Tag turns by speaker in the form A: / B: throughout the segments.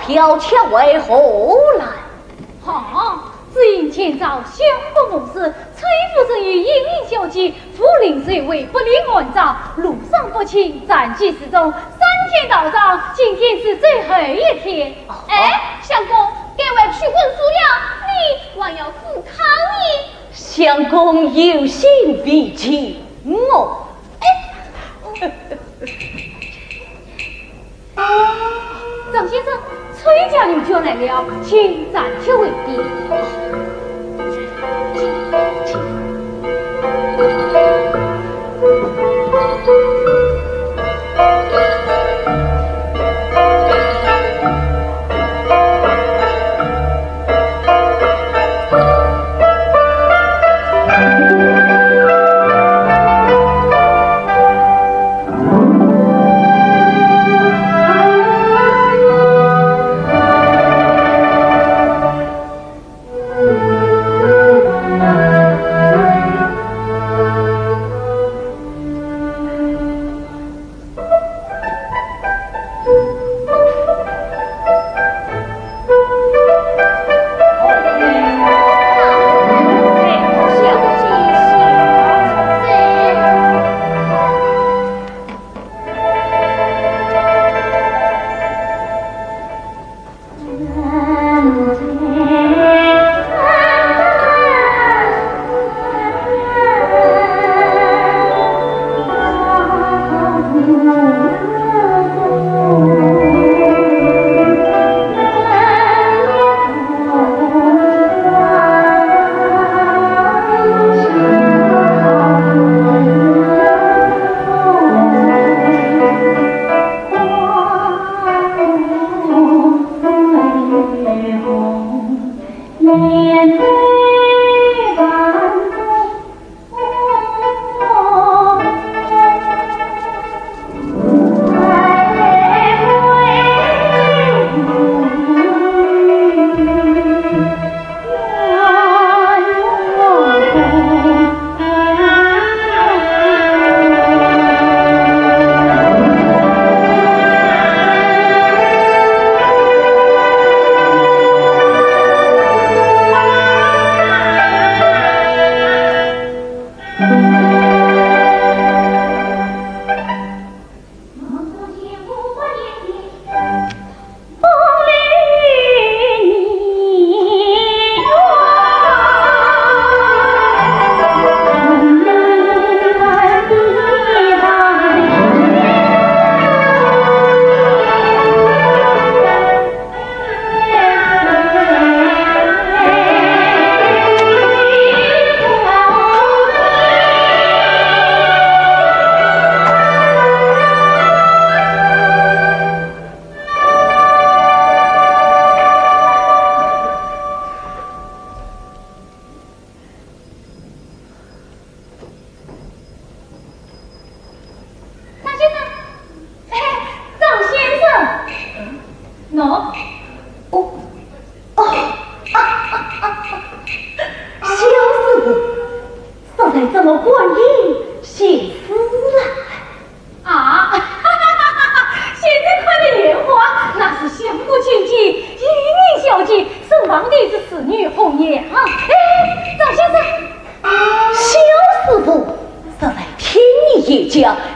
A: 剽窃为何来？
B: 只因前朝相公母事，崔夫人与英英小姐夫临水位不离安葬，路上不清，战绩失踪，3天到账，今天是最后一天。
C: 相公，该位去问书了，你还要赴汤呢？
A: 相公有心必请我。
B: 张先生，崔家女就来了，请暂且为宾。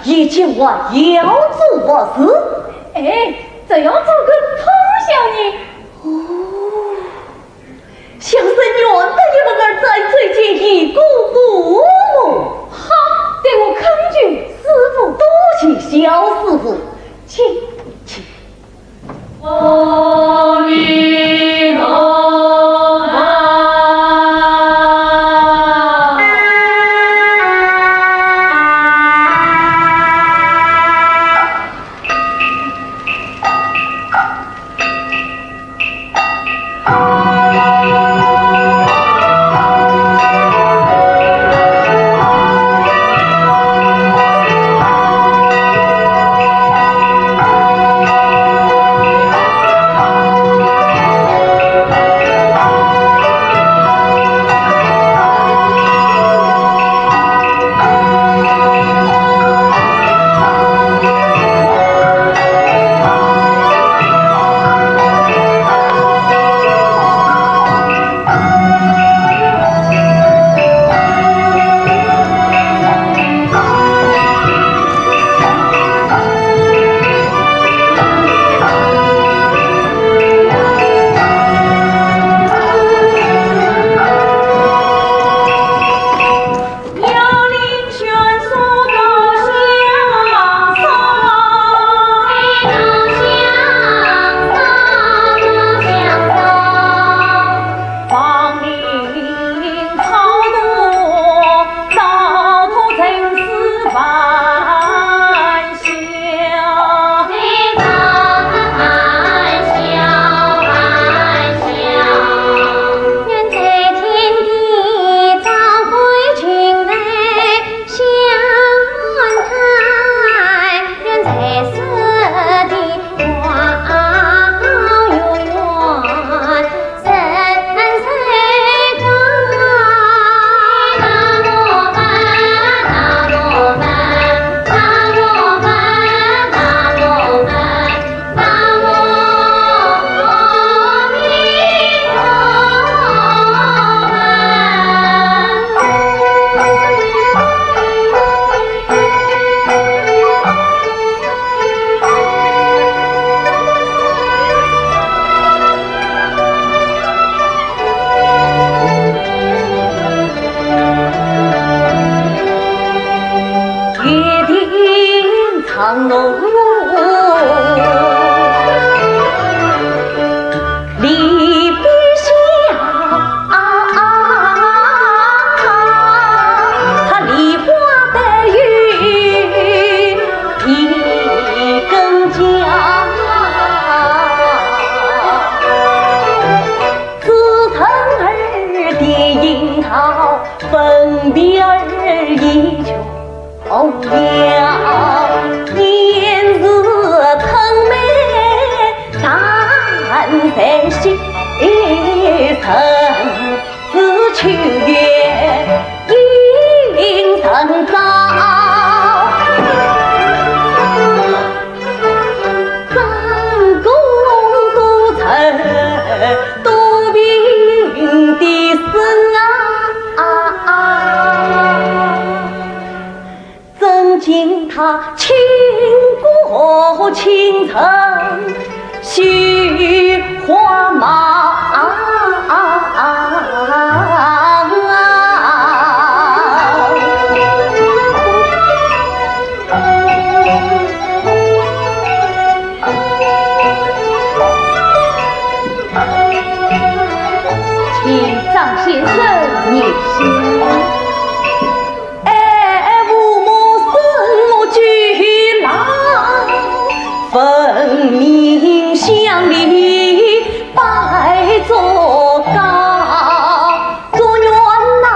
A: 一千万要做我事，
B: 这样做个通晓你。
A: 想是愿的一个儿在最近一顾父母，
B: 好，对我恳请师傅，
A: 多谢小师傅，请。
B: 阿弥陀佛。
A: 约定长路离别笑，他梨花带雨一根家，自曾儿蝶樱桃分别儿依旧了，年日疼美但在心曾自去月应曾早，张公都曾多病的生曾经他倾国倾城须花马，
B: 请张先生念诗。
A: 分明乡里拜作高，祝愿那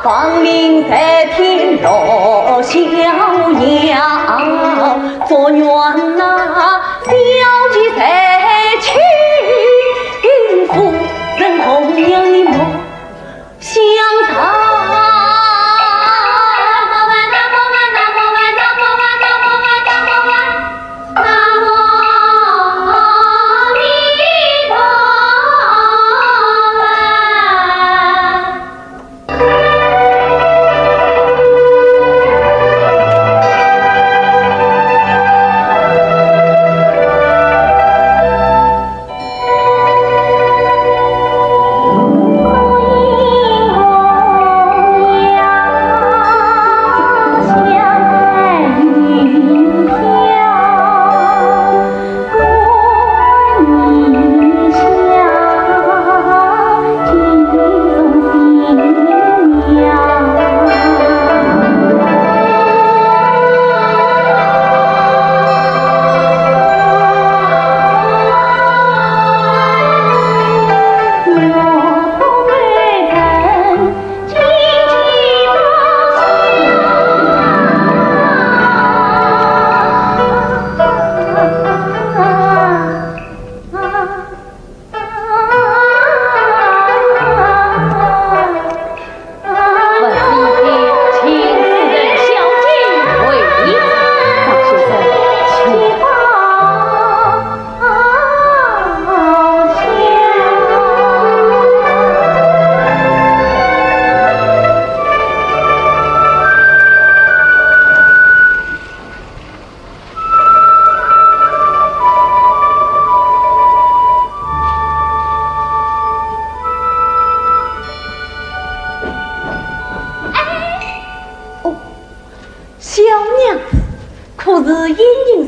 A: 芳龄在天乐逍遥，祝愿那小姐在娶夫人红娘的梦相长。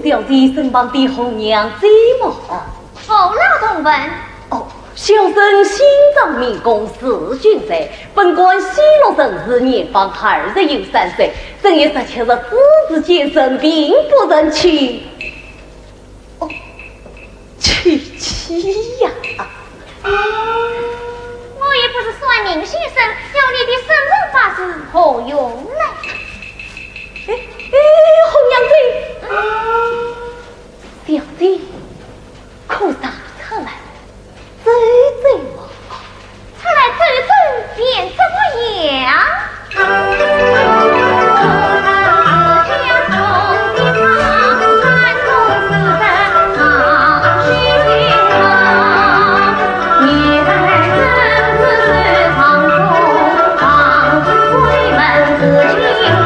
A: 小姐身旁的红娘怎么？
C: 侯老同问。
A: 哦，小生心脏民工4军在，本官西洛生日年方23岁，正月17日私自见生，并不认娶。哦，娶妻呀！
C: 我也不是算命先生，要你的生辰八字何用来？
A: 红娘子，小姐，可打出来，走走嘛，
C: 出来走走，便怎么样？
A: 自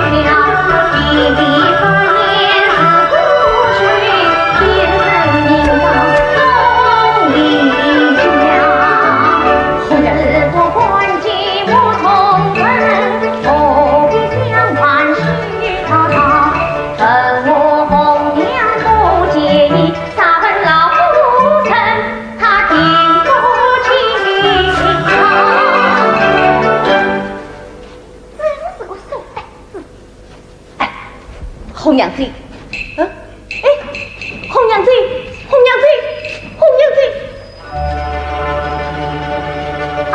A: 红娘子，红娘子，红娘子，红娘子。啊！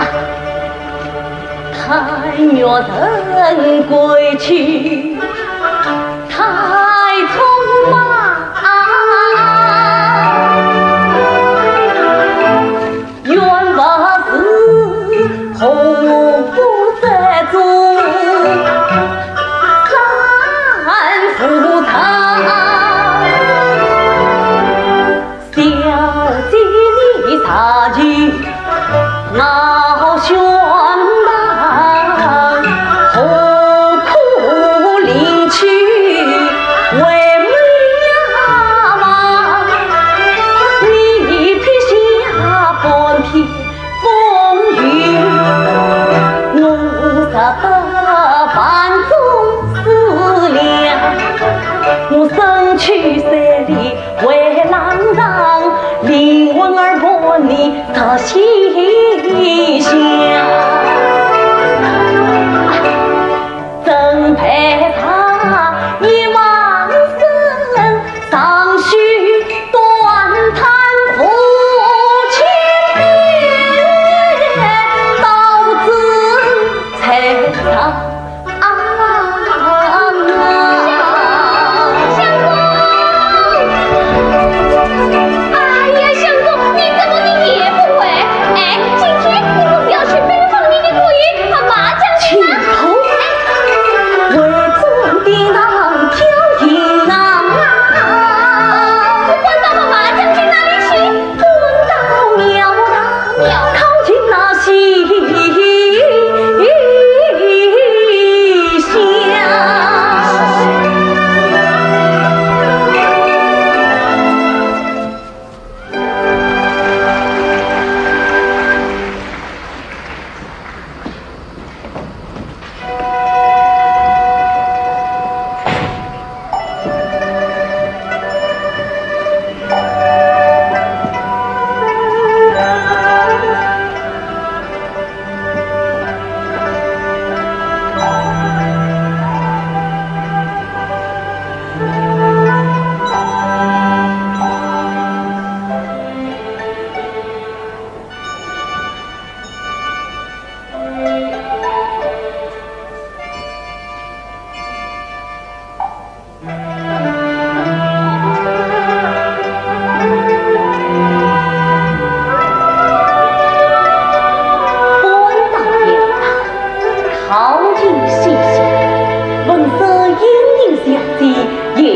A: 太岳人归去，太匆忙。原不是后不在中，三夫他小姐你啥去傲轩荡，何苦临去为美呀嘛？你撇下半天风雨，我杀得半中思量，我身去山里为郎让，灵魂儿把你他心想，真配他一往生，尚需短叹夫妻别，到此才长。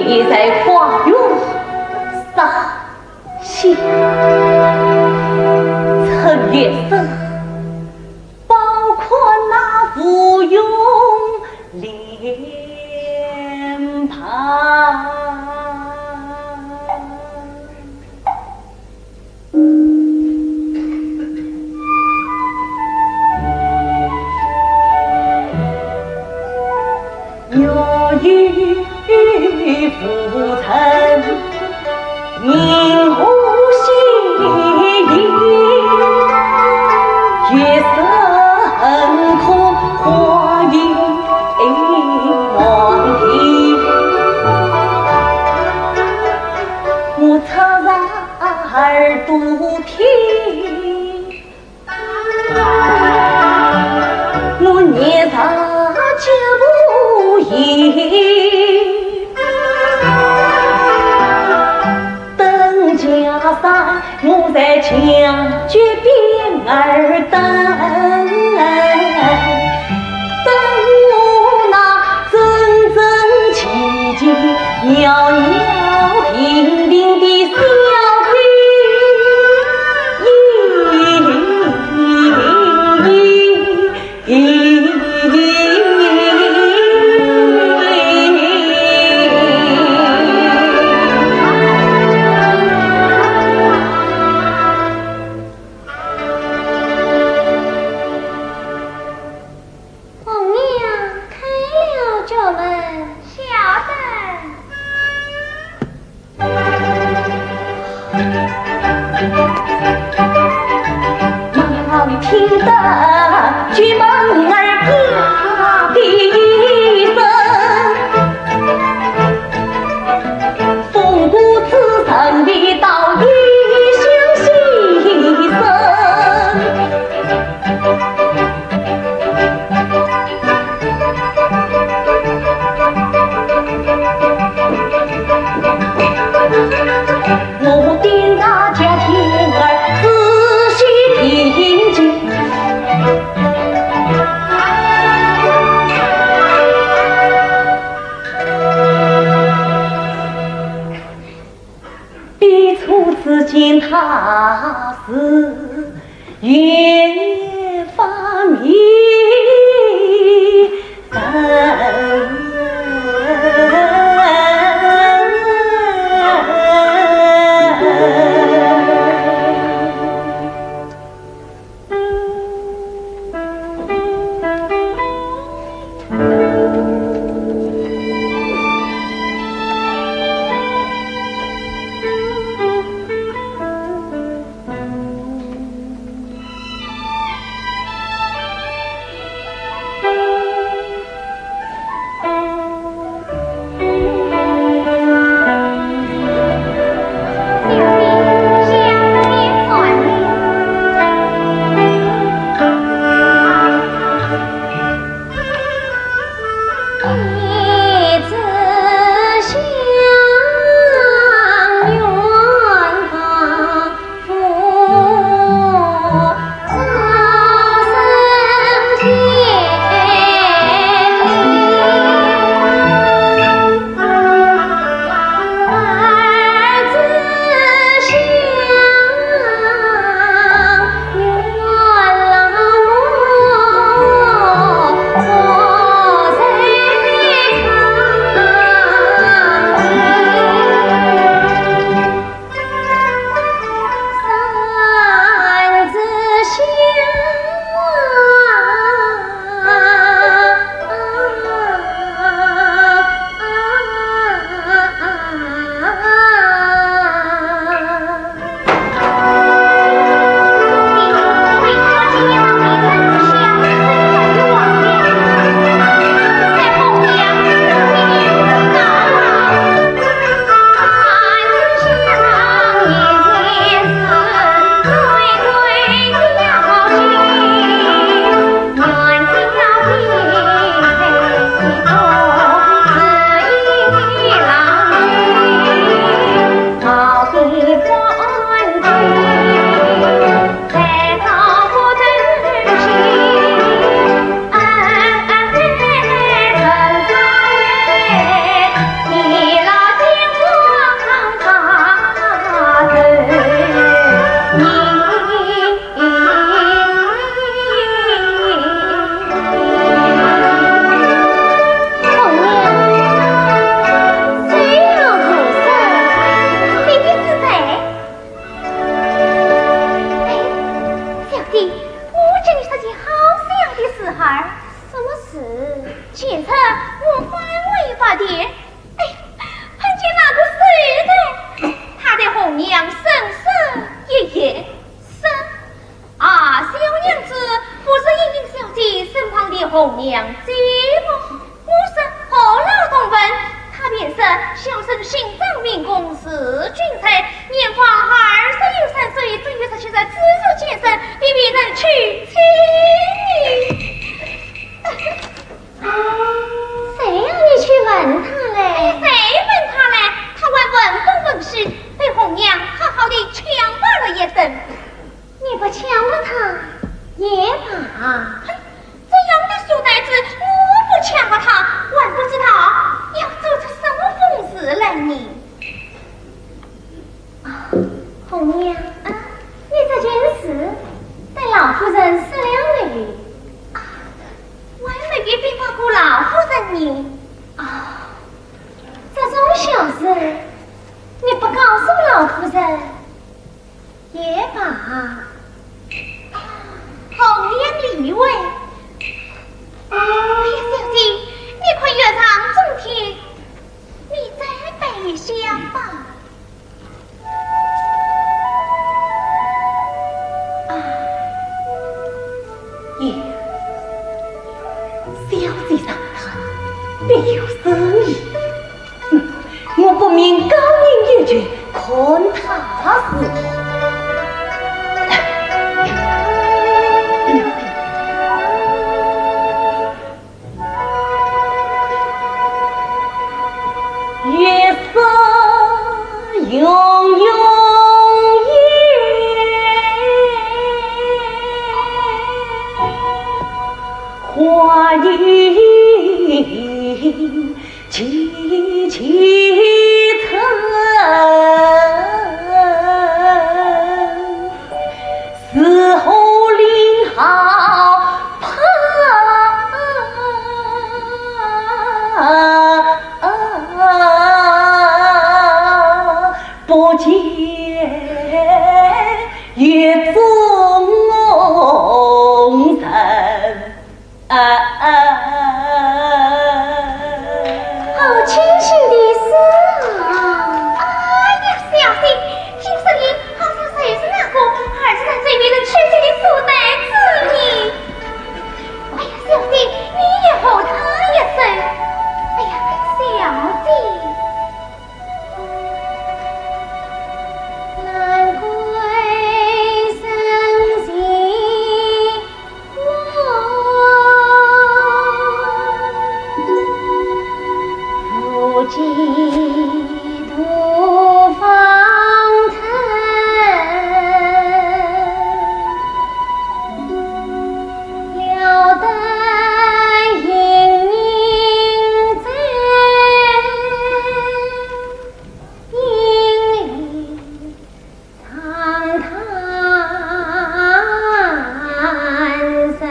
A: 夜在花园撒气，趁月色，包括那芙蓉脸庞。有雨浮沉，明湖细雨，月色很空，花影满地。我侧然耳朵听，我年长脚步移。我在墙角边儿等，等我那真真切切、袅袅婷婷的小兵。听得举门儿呀的一声，见他是越发迷人。花影凄凄惨。不见月中人
C: 好清醒的事啊！哎呀，小心，听声音好像谁是那个儿子在嘴边的确切的书呆子呢？哎呀，小心，你也吼他一声！哎呀，小姐。难怪生息我，如今土方尘，了得英英在。长叹声。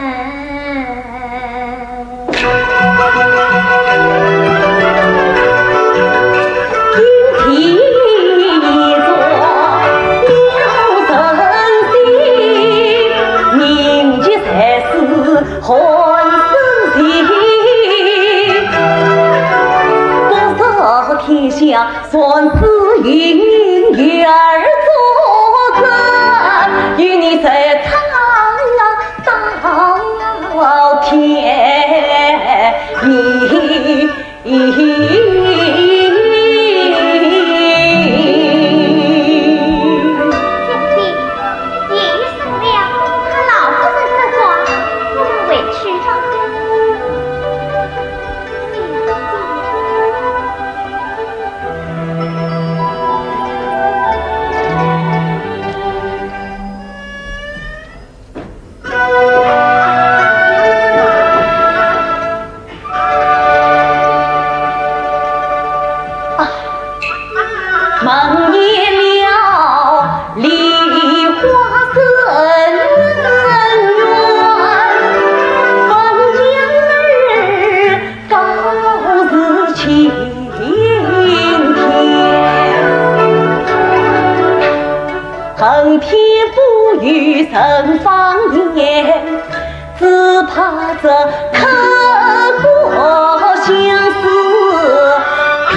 A: 听作了神仙，名节才是汉生前。多少天下算是云儿作证，与你在苍到天明。梦见了梨花深院，凤江儿高日晴天，恨天不与人方言，只怕这刻骨相思平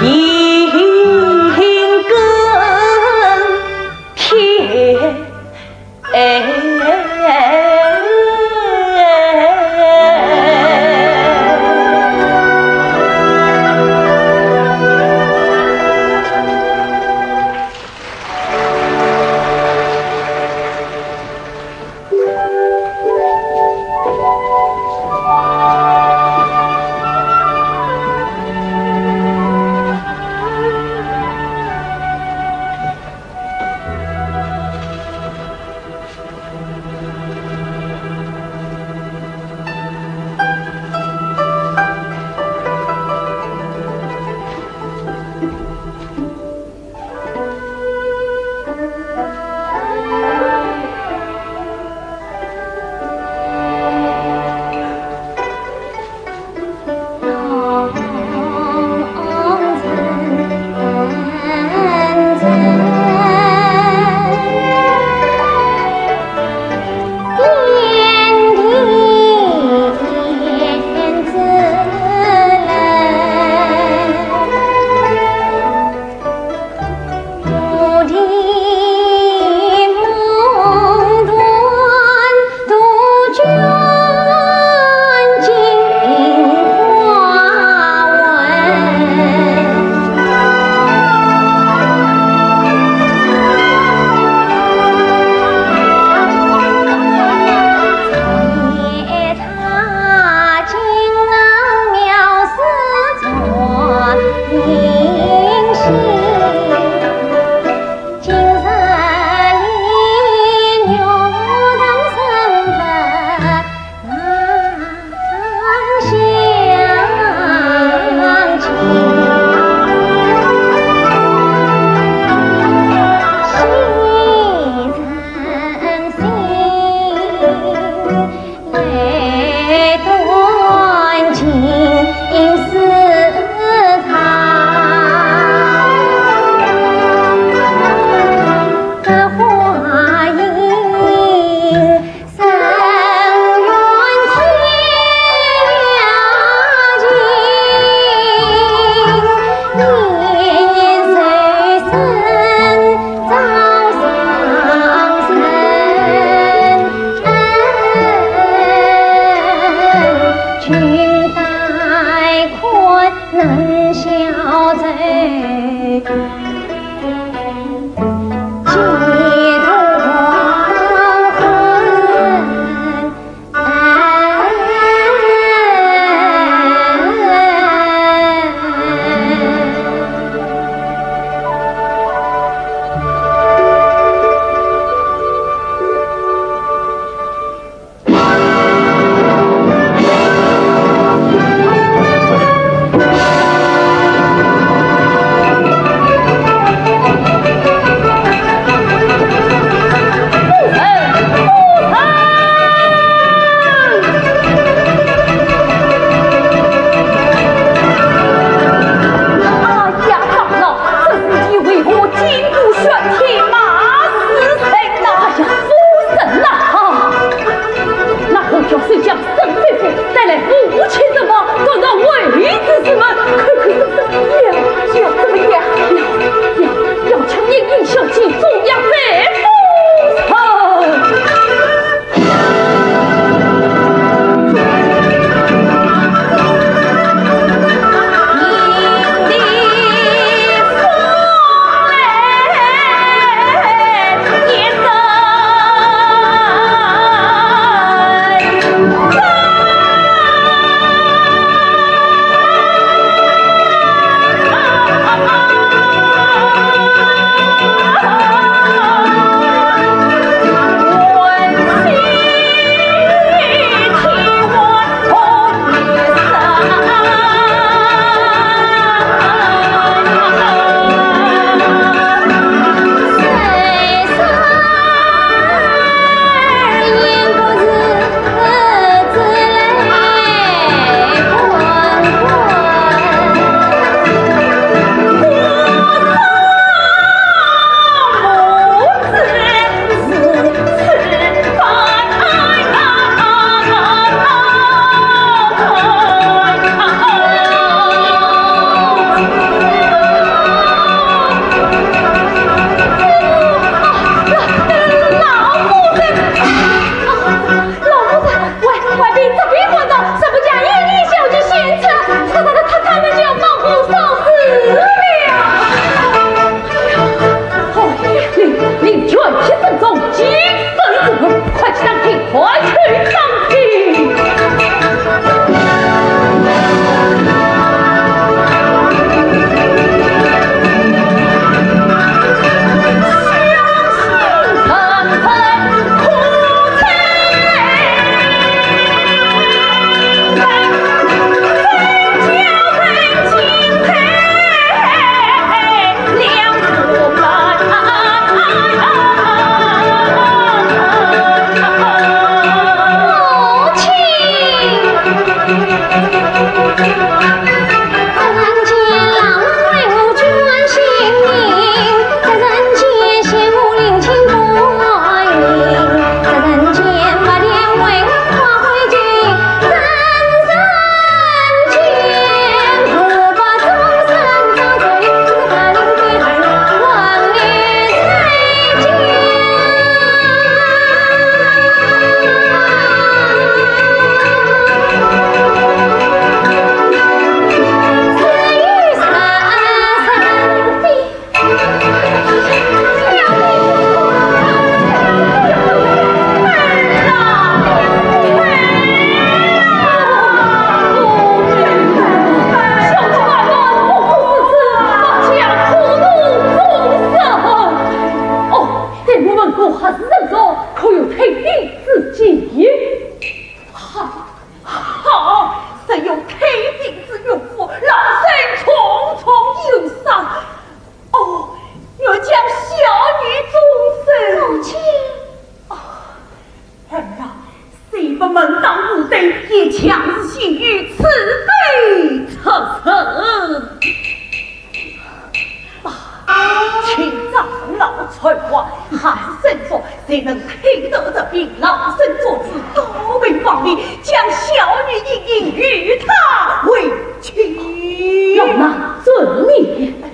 B: 才华，还是身手，谁能听得这病老身作之，多为王力，将小女莹莹与他为妻。
A: 老衲遵命。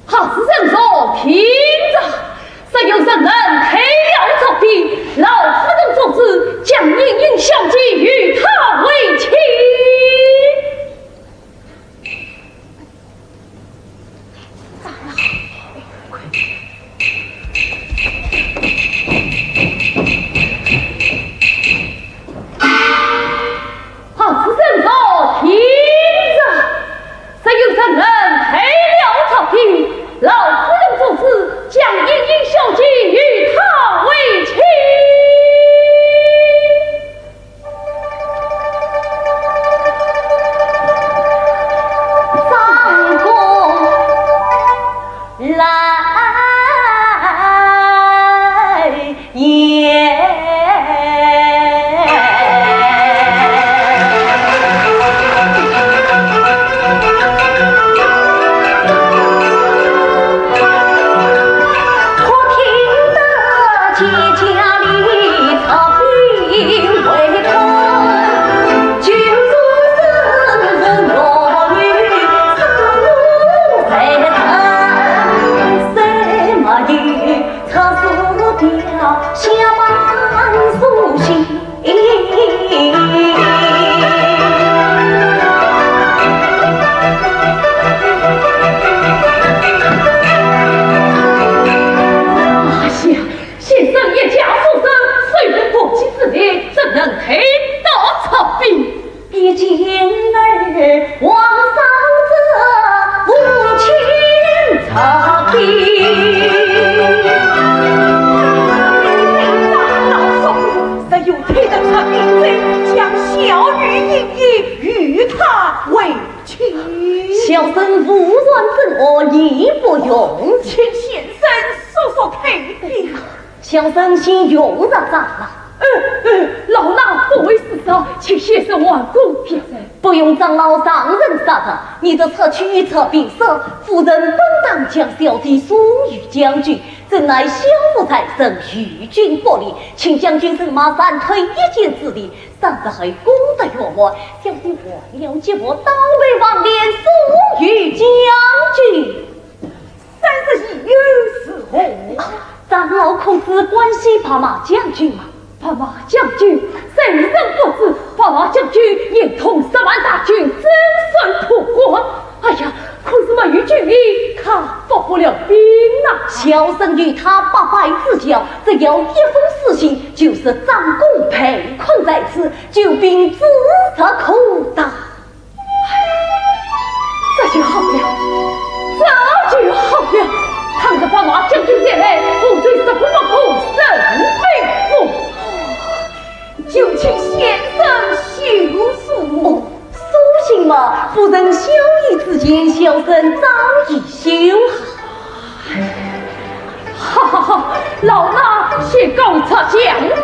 A: 好是正说，听着，谁有圣人黑了朝廷，老夫人做主，将莹莹小姐与他为妻。好是正说，听着，谁有圣人黑了朝廷，老夫人做主，将莹莹小姐与他为妻。三公来也。小生无软之恶，义不容。
B: 请先生说说退兵。
A: 小生先用着账了。
B: 老衲不为死杀，请先生万古撇人。
A: 不用长老上人杀着，你这侧驱侧病色，夫人本当将小弟送与将军，怎奈小福在身，与君不离，请将军人马闪退一箭之力，上次还功德圆满，小弟为了结我当为王连送与将军。
B: 31日时候，
A: 长老可知关西帕马将军吗？
B: 帕马将军，谁人不知？帕马将军眼通10万大军，征水破关。哎呀，可是没有军力，他发不了兵啊！
A: 小生与他8拜之交，只要一封私信，就是张公被困在此，救兵自责苦大。
B: 这就好了，这就好了。倘若帕马将军前来，不罪10不放过，神被负。就请先生休书。
A: 书信嘛，夫人小意之间，小生早已修好。
B: 哈，老衲先告察将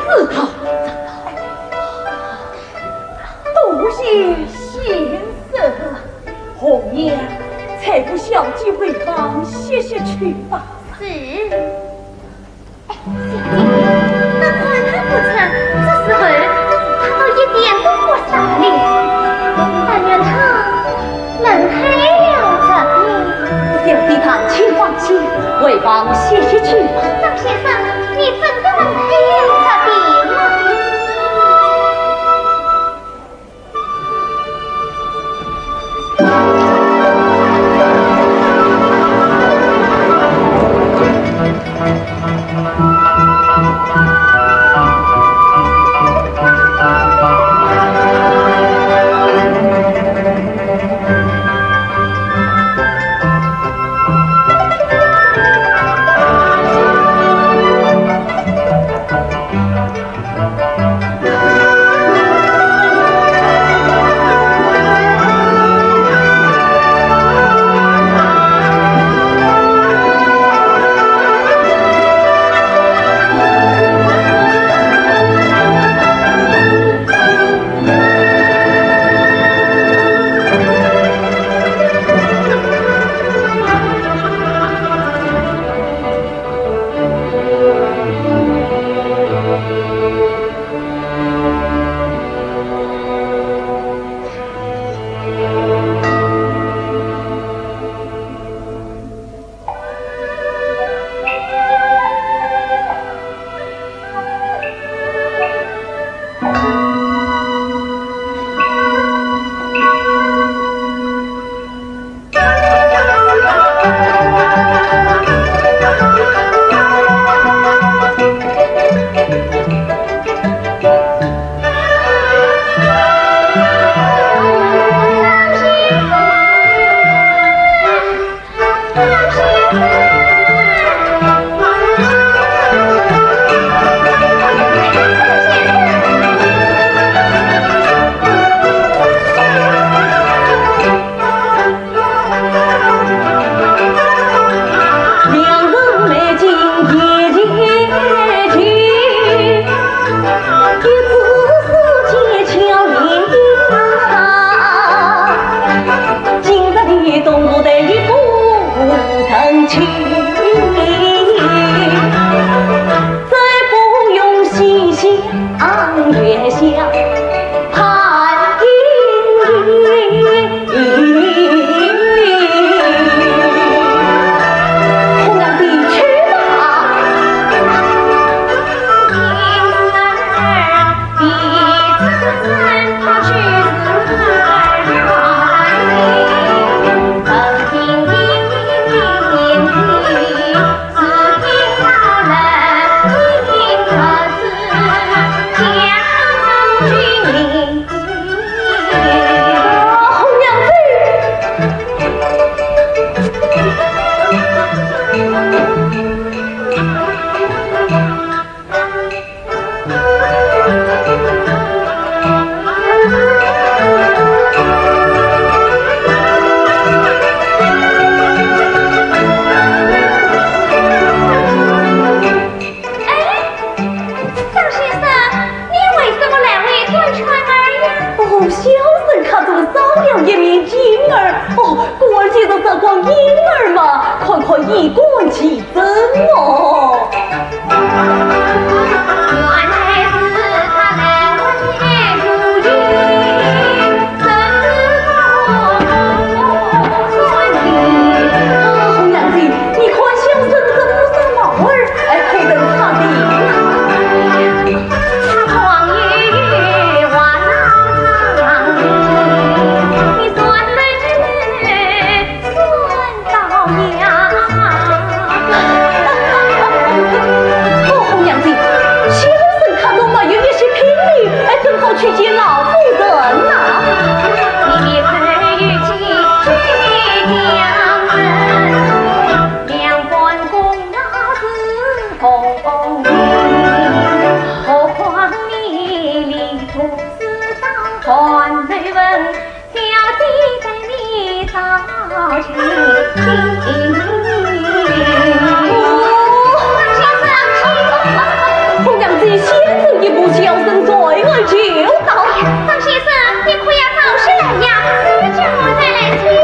B: 子他。多谢先生。红颜，才不小姐回房歇歇去吧。
C: 是。那看他不成，这时候他倒一点都不傻哩。但愿他能开了这病。
A: 小弟他请放心，回房歇歇去吧。
C: 张先生，你真的能开了这病吗？
A: 光婴儿嘛，看看衣冠齐整哦。
C: 原来是他能为如今，真是
A: 红娘子，你看小生这不是毛儿，配得他的。
C: 他光与我郎你算到呀！
A: 红娘子，小生看到没有一些聘礼，正好去见老夫人呐。
C: 你可与其去将人，两官公那是公义，何况你离途是当传对问，小弟在你早去。
A: 红娘子，先生一步，小生在外就到。
C: 张先生，你可要早些来呀，私就再来听了。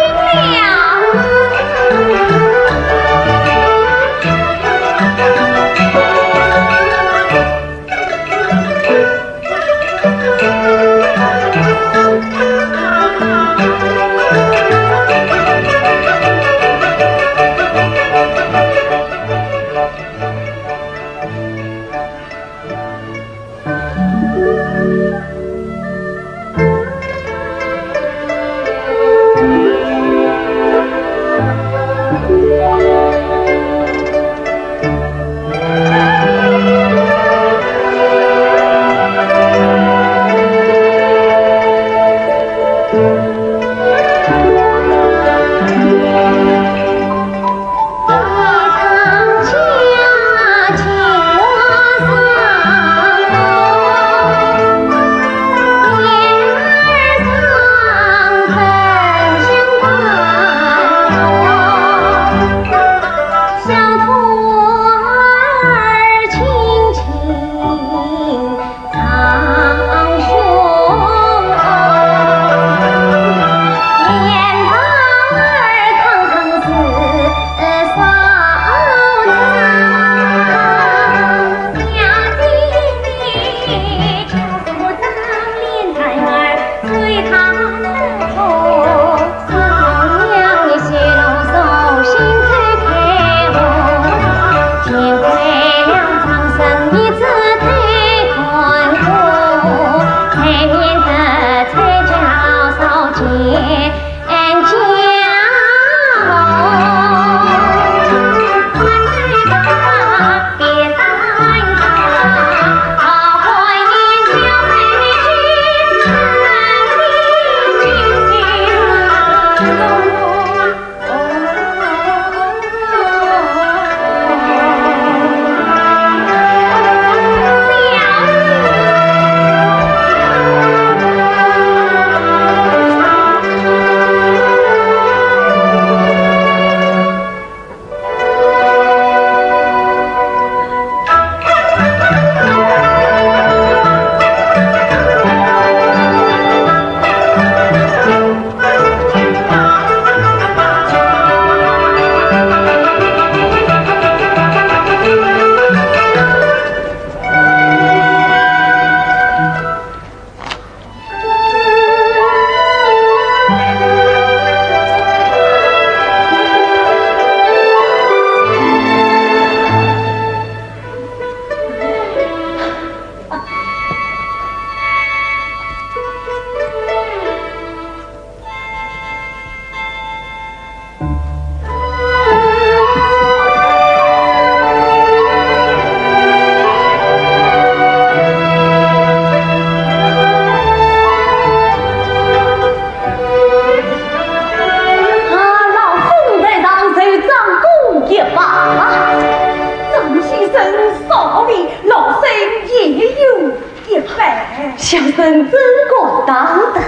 A: 小生真敢当的，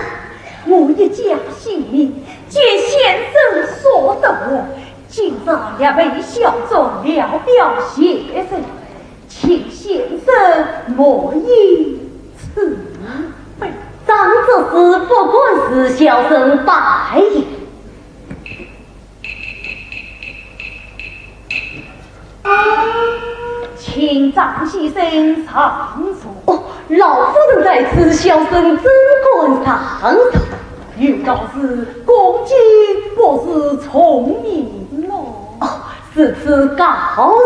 A: 我一家性命皆先生所得，今日也为小众了了先生，请先生莫以此悲。张这是不管是小生拜也。
B: 张先生上座。
A: 哦，老夫人在此，小生怎敢上座？
B: 原告是恭敬，不是聪明咯。
A: 哦，是此高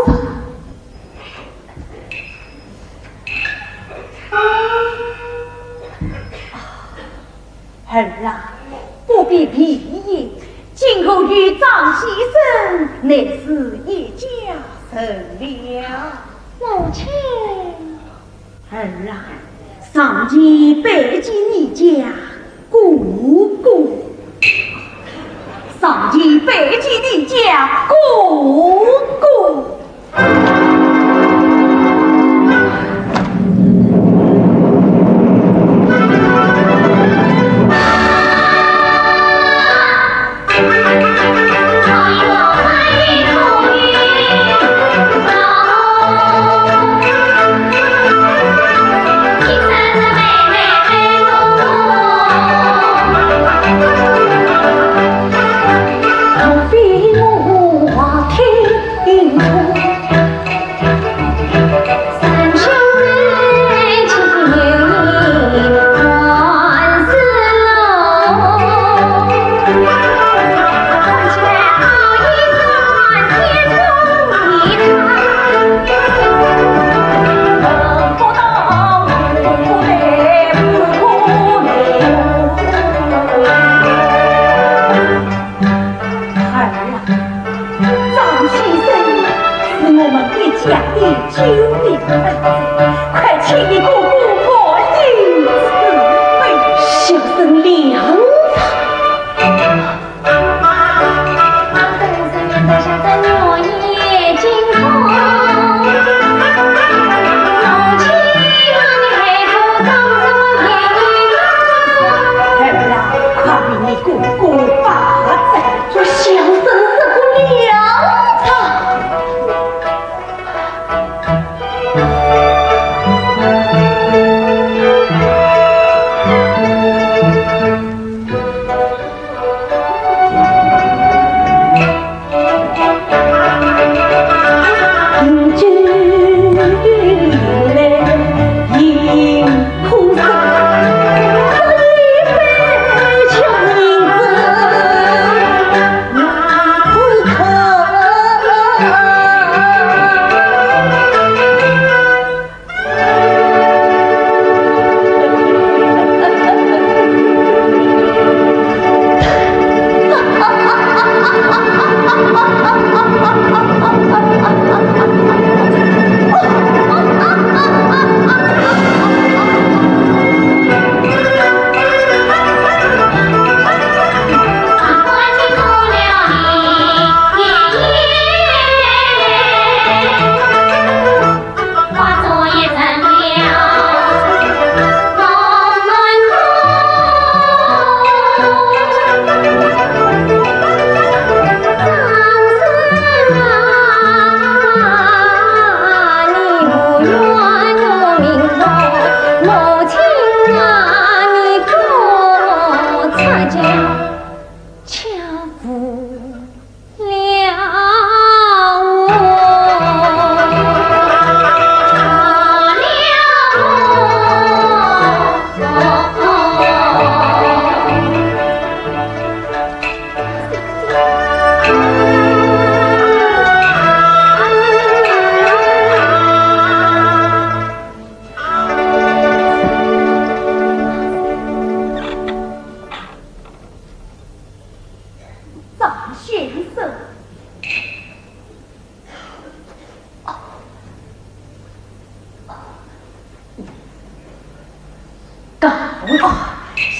A: 人。
B: 儿啊，不必闭眼，今后与张先生乃是一家人了。
C: 母亲，
B: 儿啊，上前拜见你家姑姑，上前拜见你家姑姑。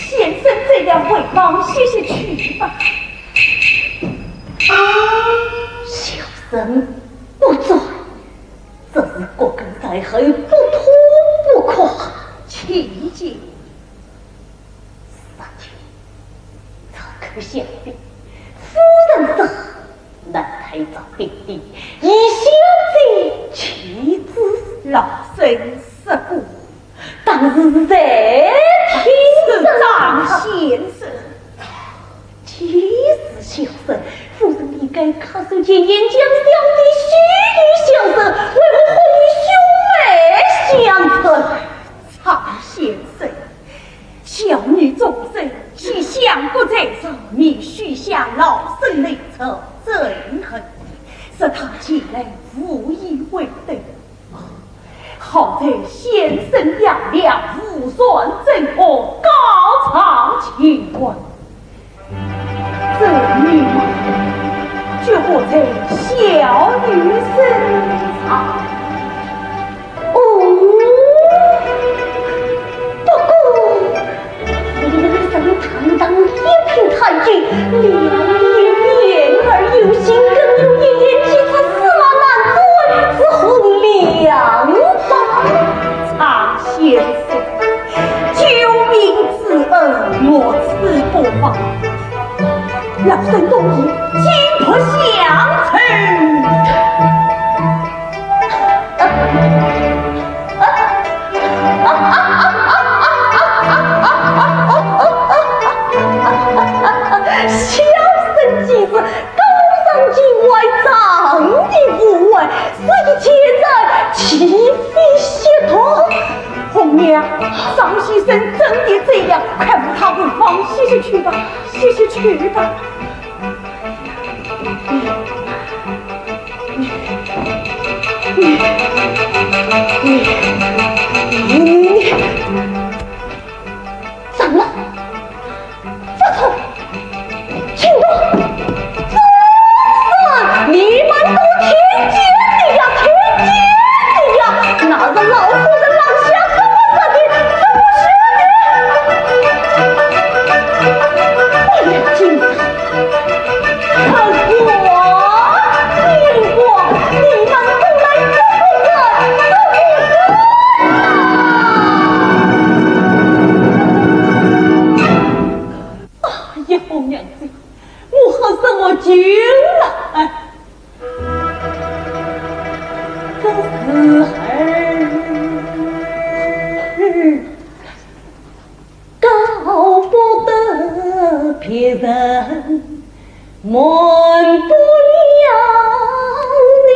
B: 先生这样为忙歇歇去吧。
A: 小生不在，这是国根在后，不吐不快。
B: 请进。
A: 杀气，此刻想必夫人者难太早定地，以小姐妻子
B: 老身失顾，
A: 当日在听
B: 张先生。
A: 其实小生，夫人应该恪守谏言，将小弟许与小生，为何会与兄
D: 女终身，其相不在手，你许下老身内仇憎恨，使他前来无以为对。好在先生养良，无算正恶，高唱情关。这女嘛，却活在小女身上。
A: 哦，不过夫人堂堂一品太君，两眼面儿有心，更有一言其他驷马难追，自红两方。
D: 常先生，救命之恩，我此不忘。老身动意，今不相称。
A: 小生既是高上境外，仗义无畏，所以现在岂非邪托？
D: 红娘，张先生真的这样，看他不放，歇歇去吧，歇歇去吧。
A: 怎么了？不错，请多。你们都听见的呀，听见的呀！那个老夫人郎下怎么死的？怎么死的？为了金子，看我命过，你们都来这个。哎呀，红娘子，我好什么军了？哎。这死儿告不得别人，瞒不了你。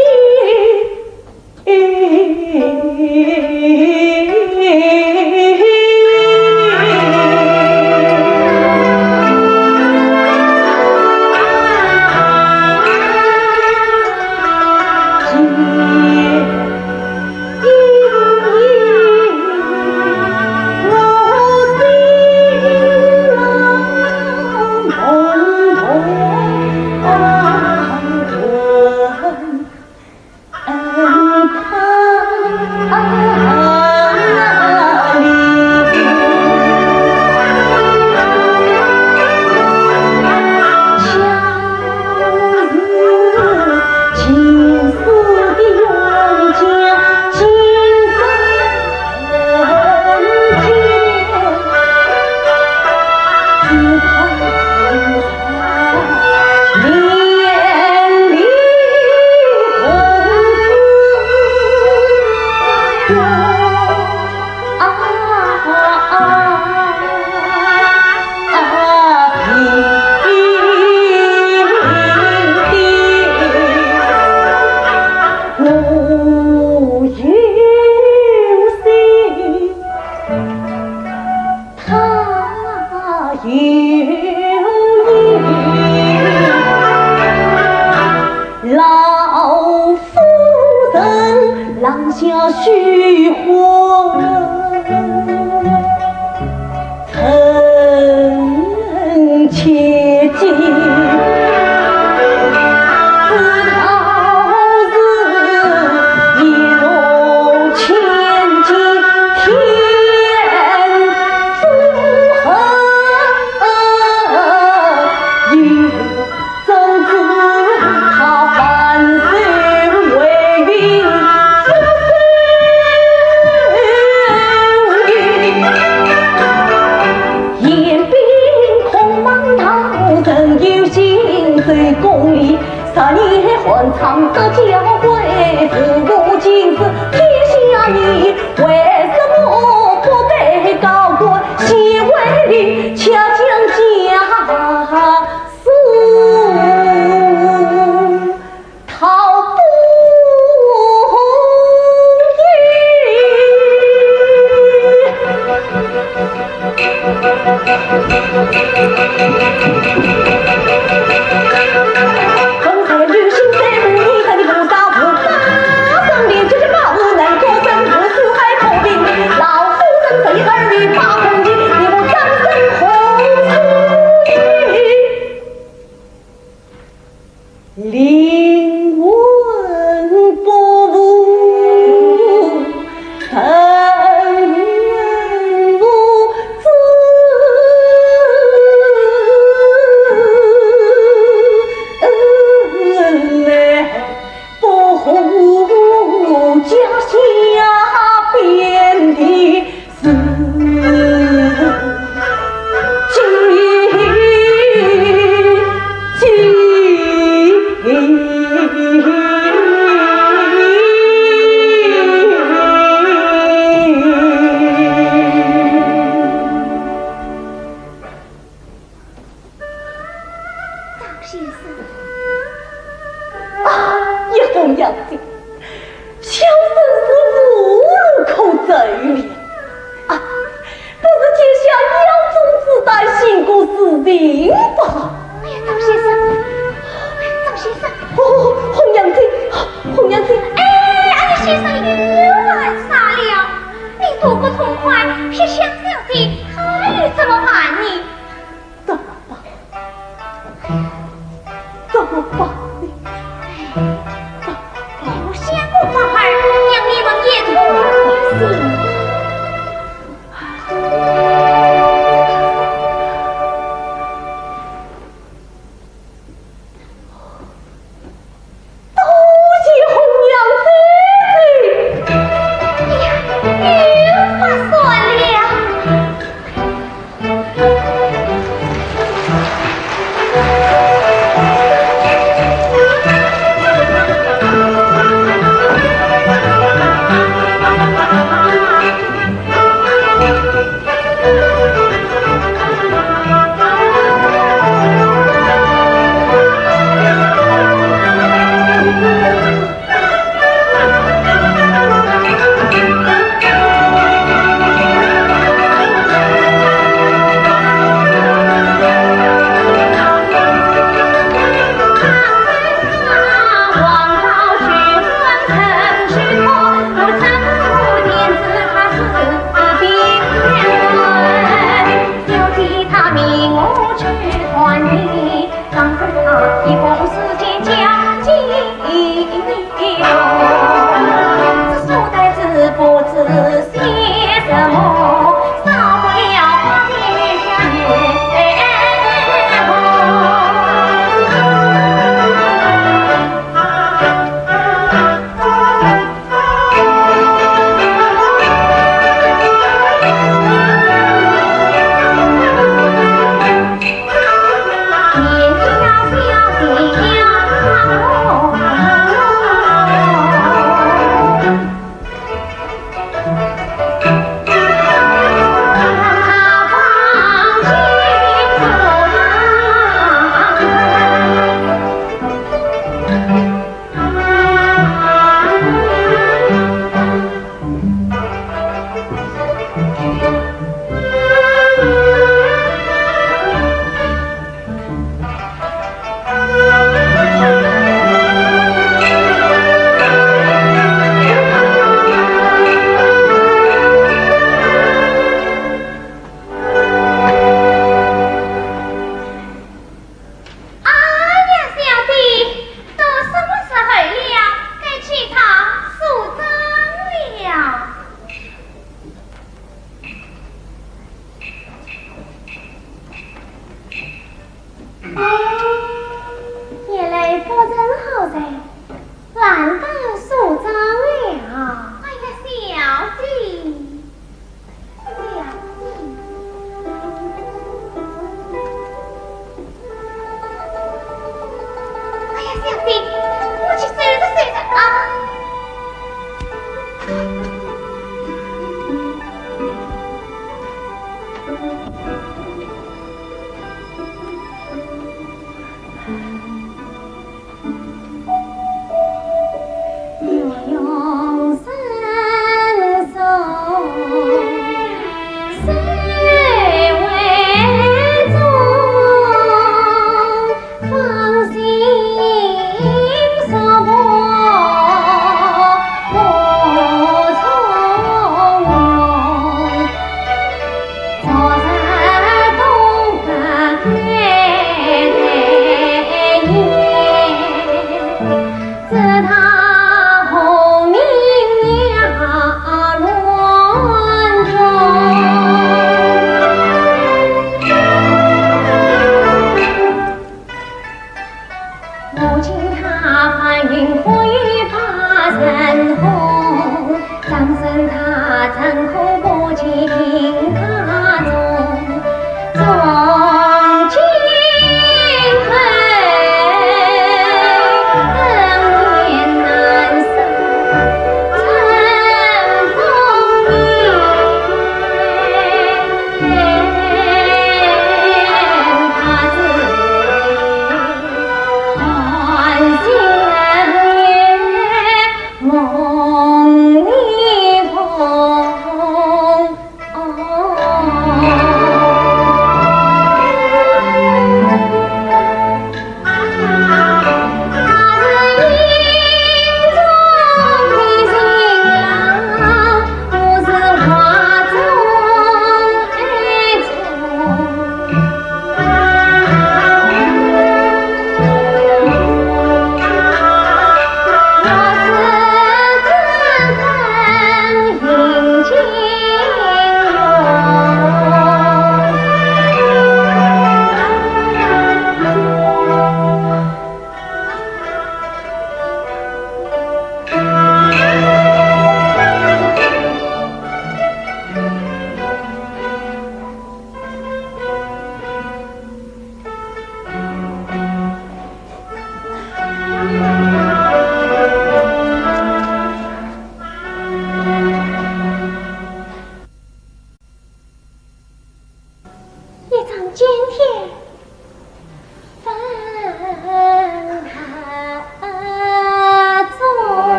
A: 灵魂不无，神无知，不护家下边的事。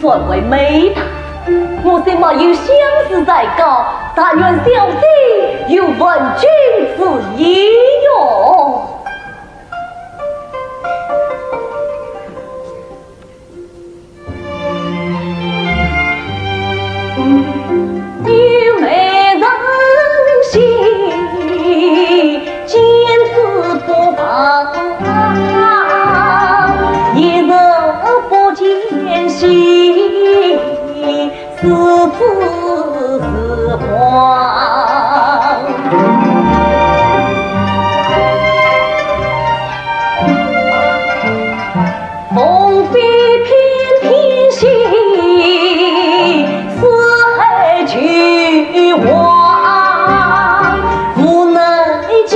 A: 算为美谈，我虽没有相思在高，但愿小姐有闻君之意哟。似此似黄，风飞翩翩兮，四海去往，无奈家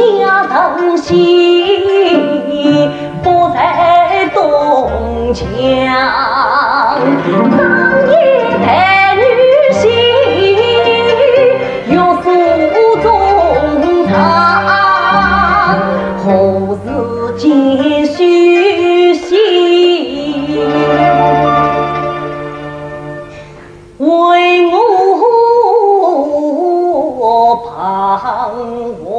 A: 当兮，不在东墙。当夜待女婿，有诉衷肠，后事皆虚席，为我彷徨。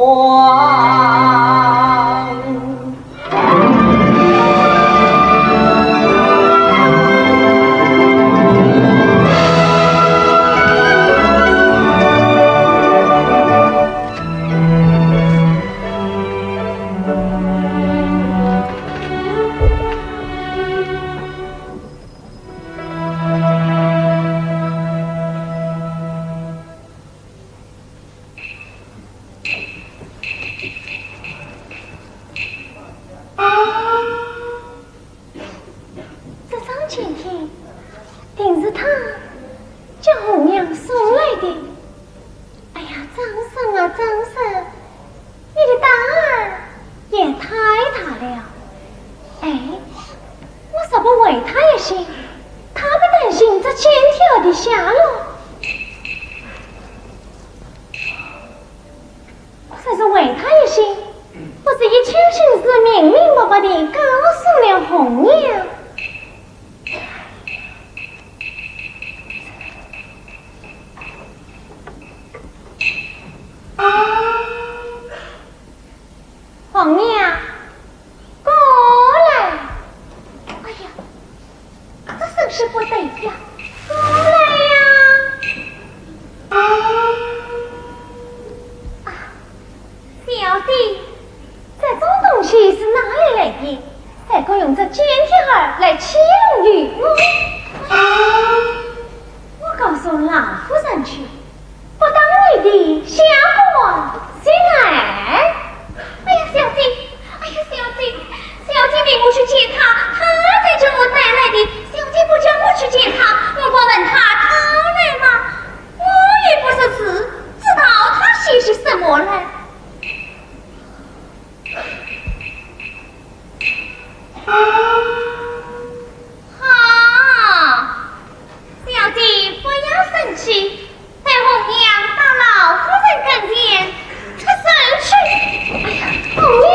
C: 用这尖铁儿来欺辱于我。诉老夫人去，不当你的相公心爱。哎呀，小姐，哎呀，小姐，小姐命我去见他，他才叫我带来的。小姐不叫我去见他，我过问他，他来吗？我也不是知道他写些什么来。小姐不要生气，待红娘到老夫人跟前出声去。哎呀，红娘，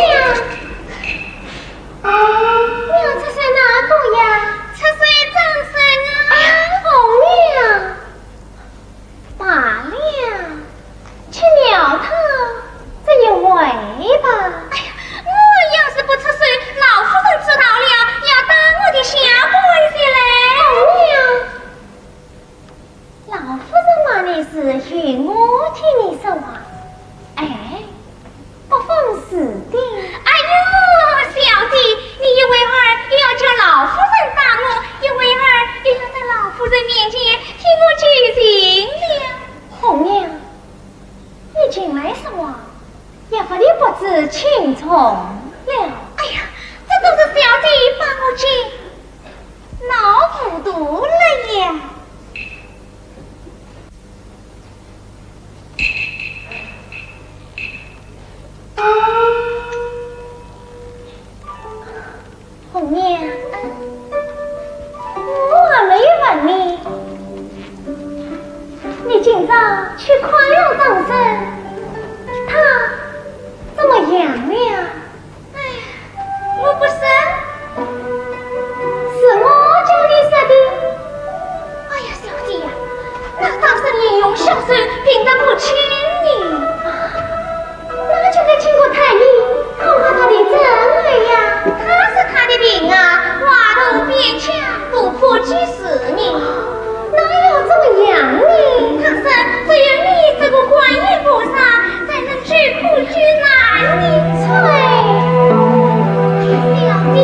C: 娘出声哪个呀？出声张生啊！哎呀，红娘，罢了，去鸟他这一回吧。哎呀，我要是不出声，老夫人知道了，要当我的下官些嘞。红娘。老夫人骂你是与我替你说话，哎，不妨事的。哎呦，小姐，你一会儿又要叫老夫人打我，一会儿又要在老夫人面前替我举行了。红娘，你进来说话，也和你不知轻重了。哎呀，这都是小姐把我这闹糊涂了呀。红娘，我没问你，你今早去夸了张生，他怎么样了？哎呀，我不是，是我叫你说的。哎呀，小姐呀，那张生英勇孝顺，病得不轻呢。那就该经过太医看看他的症儿呀。他是他的病啊，话头变强，不可及时呢。哪有这么样呢？他说只有你这个观音菩萨才能去苦去难呢。小弟，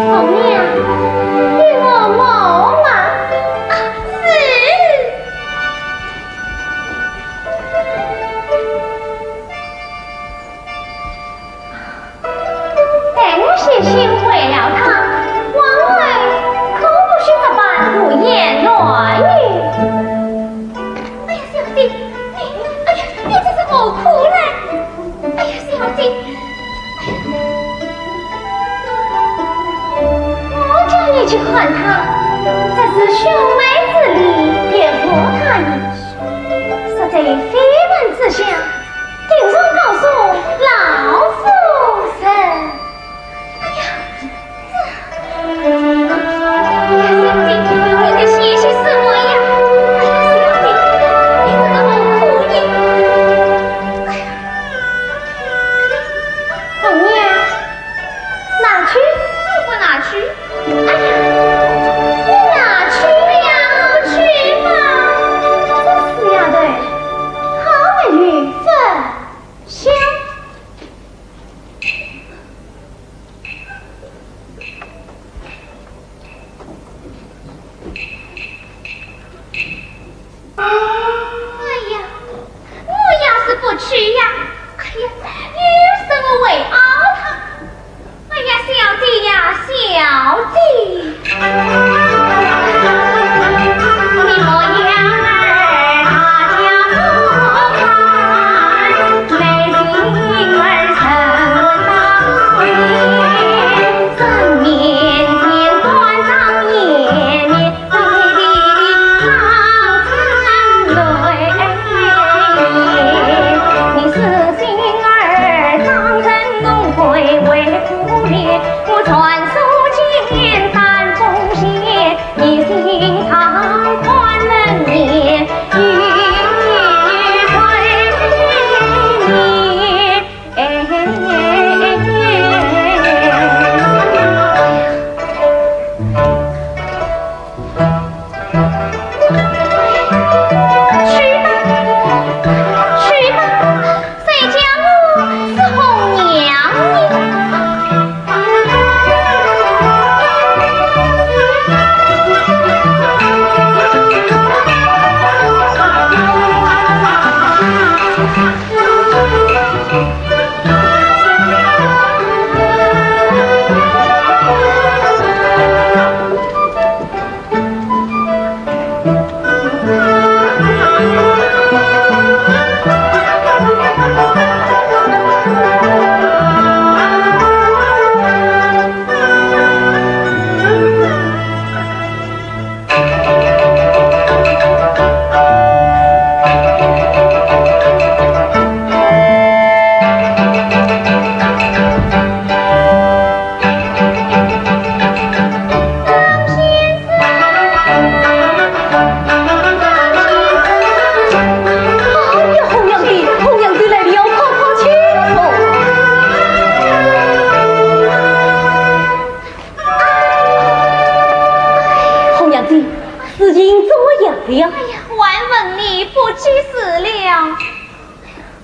C: 红娘，与我谋嘛。谢谢会了他，王位可不许这般胡言乱语。哎呀，小弟，哎呀，你这是何苦呢？哎呀，小弟，我叫你去看他，这是兄妹之礼，别负他一说。实在非分之想，顶上告诉老夫人。哎呀，小姐，你在写些什么呀？哎呀，小姐，你这个好苦呢。哎呀，红娘，拿去？我不拿去。哎呀，你拿去呀，不去嘛。这死丫头，好没缘分，香。哎呀，我要是不去呀，哎呀，有什么为熬他？哎呀，小弟呀，小弟，你莫样儿大家看，美人儿成当年，正面前端上颜面，你是心儿当成龙回为苦练，我传书间三风仙。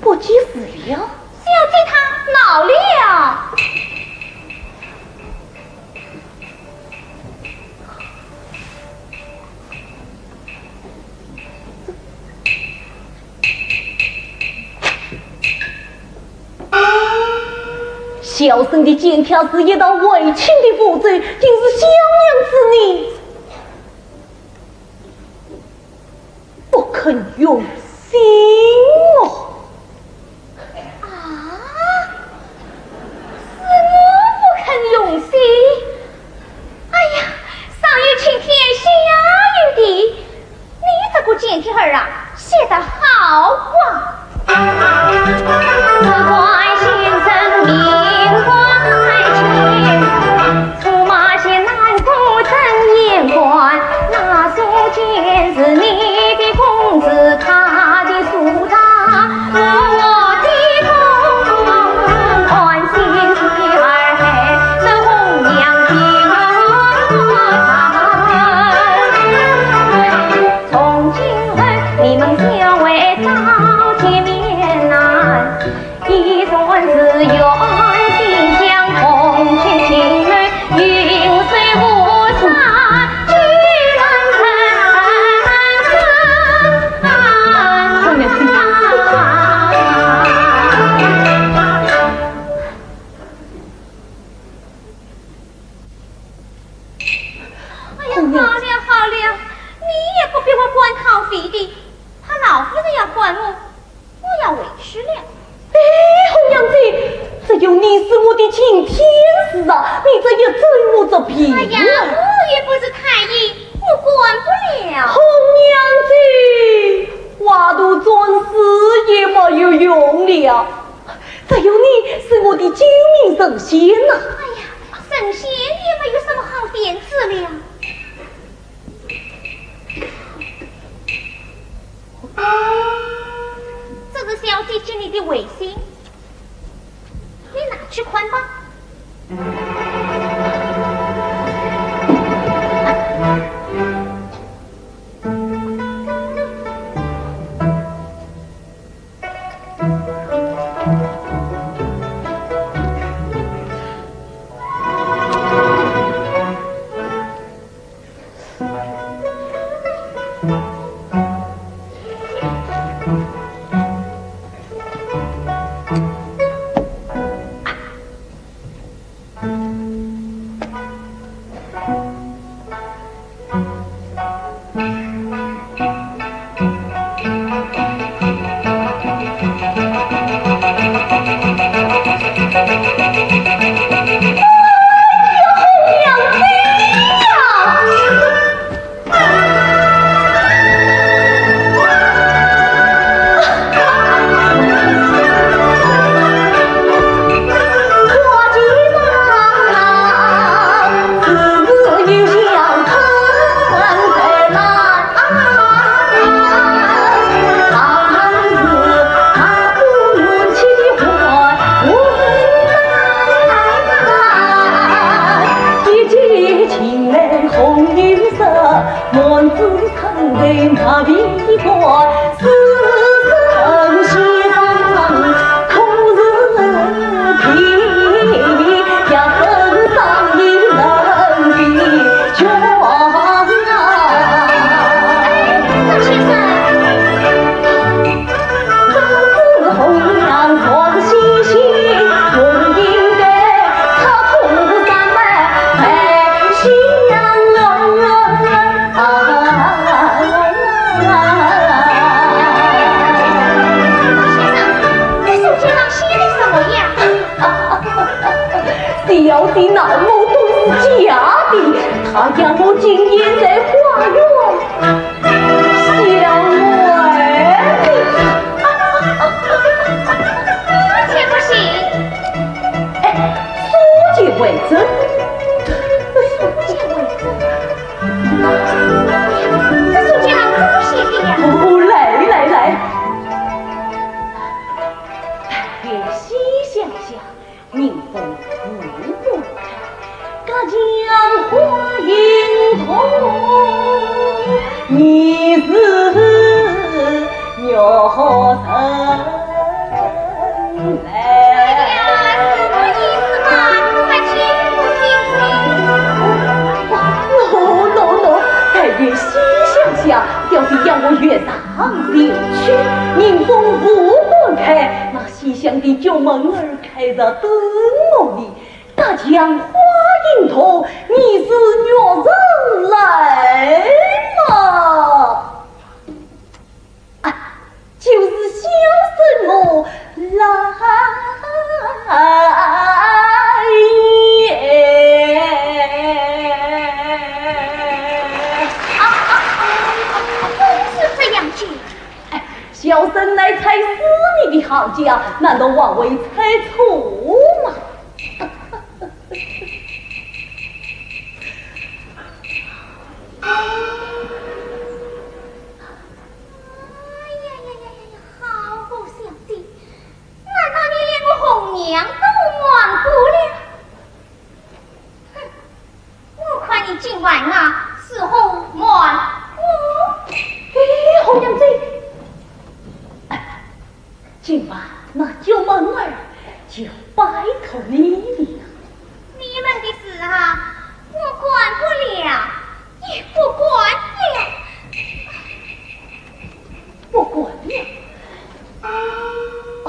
A: 不及死了，
C: 小姐她恼了。
A: 小生的剑条是一道为亲的负罪，竟是襄阳之女，不肯用心哦。
C: 是我不肯用心。哎呀，上有青天，下有地，你这个剑条儿啊，写得好啊！只怪先生眼光浅，出马前难不正眼观。那所见是你的公子，他的苏大，我的公关心妻儿还是红娘的他。从今后你们相为早见面难，一段是缘心相同，情情侣云水无山，居然哎呀，好了，你也不比我管好费的，他老夫人要管我，我要委屈了。
A: 红娘子，只有你是我的亲天使啊！你这也追我这皮
C: 哎呀，我也不是太医，我管不了。
A: 红娘子，话都转世也没有用了，只有你是我的救命神仙呐！
C: 哎呀，神仙也没有什么好点子了。这是小姐借你的围巾，你拿去宽吧。
A: 小的那谋都是假的，他让我今夜在花园相爱。
C: 且不行，
A: 书记为证，
C: 书记为证，这书记老怎么写的呀？
A: 哦，来，仔细想想，民风不不开，隔江花影红，你是鸟神。小弟让我跃上林去，迎风不管开，那西厢的酒门儿开着灯笼里，大江花影头，你是女人来嘛？啊，就是小生我来也。小生来猜私密的行家，难道枉为猜错吗？
C: 好不小心，难道你连个红娘都忘不了？哼，我看你今晚啊，是红忘我。
A: 红娘子。今晚那酒门儿就拜托你了。
C: 你们的事啊，我管不了，也不管了，
A: 不管了。哦，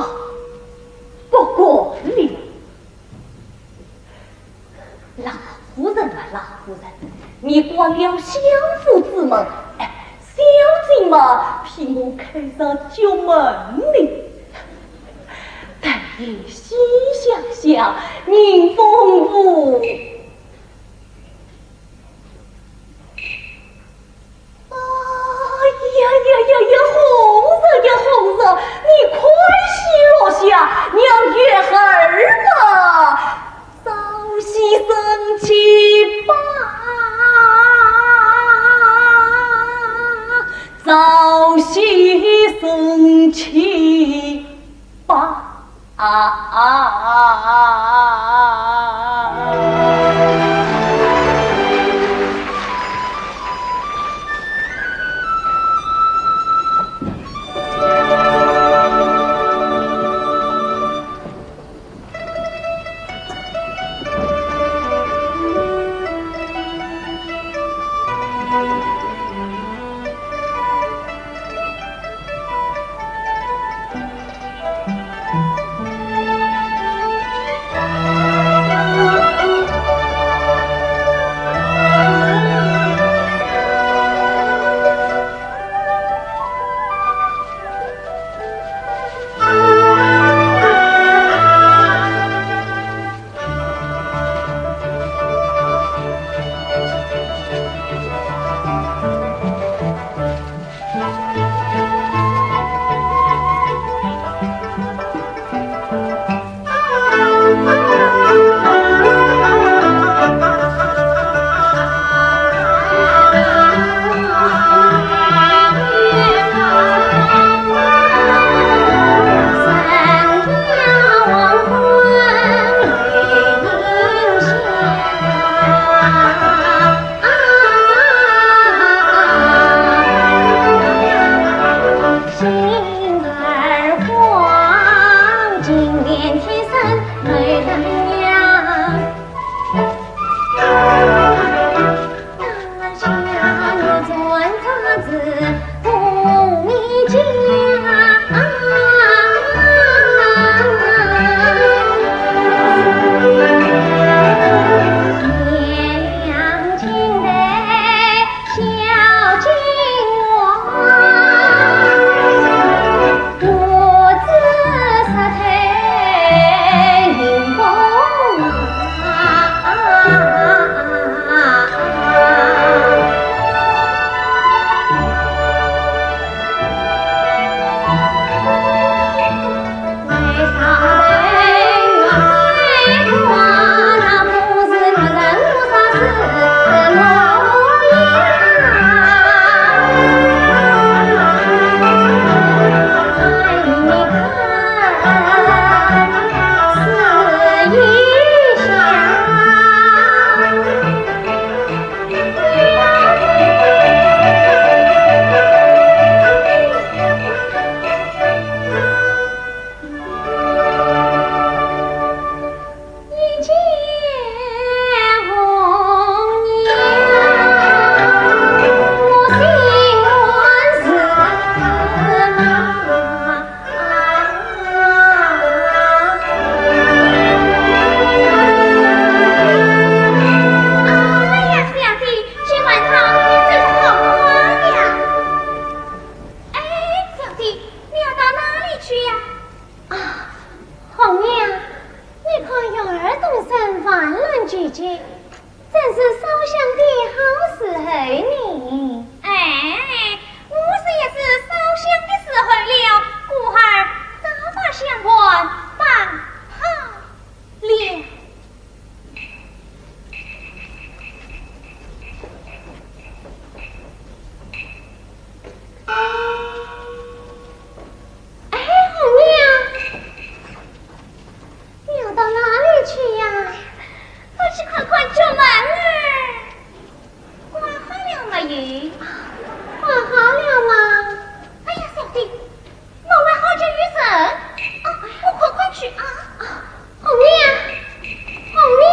A: 不管了。老夫人啊，老夫人，你关了相府之门，小姐嘛，替我开上酒门里。但依稀想想，宁风府，哎呀，红色，你快息落下，娘月儿嘛，早些生气吧，早些生气吧。
C: 姐，真是烧香的好时候呢。哎，我是也是烧香的时候了，故儿早把香官办好了。哎，红娘，你要到哪里去呀？快去看看这门儿，关好了没有？关好了吗？哎呀，小弟，莫问好这雨声啊！我快去啊！红娘，红娘。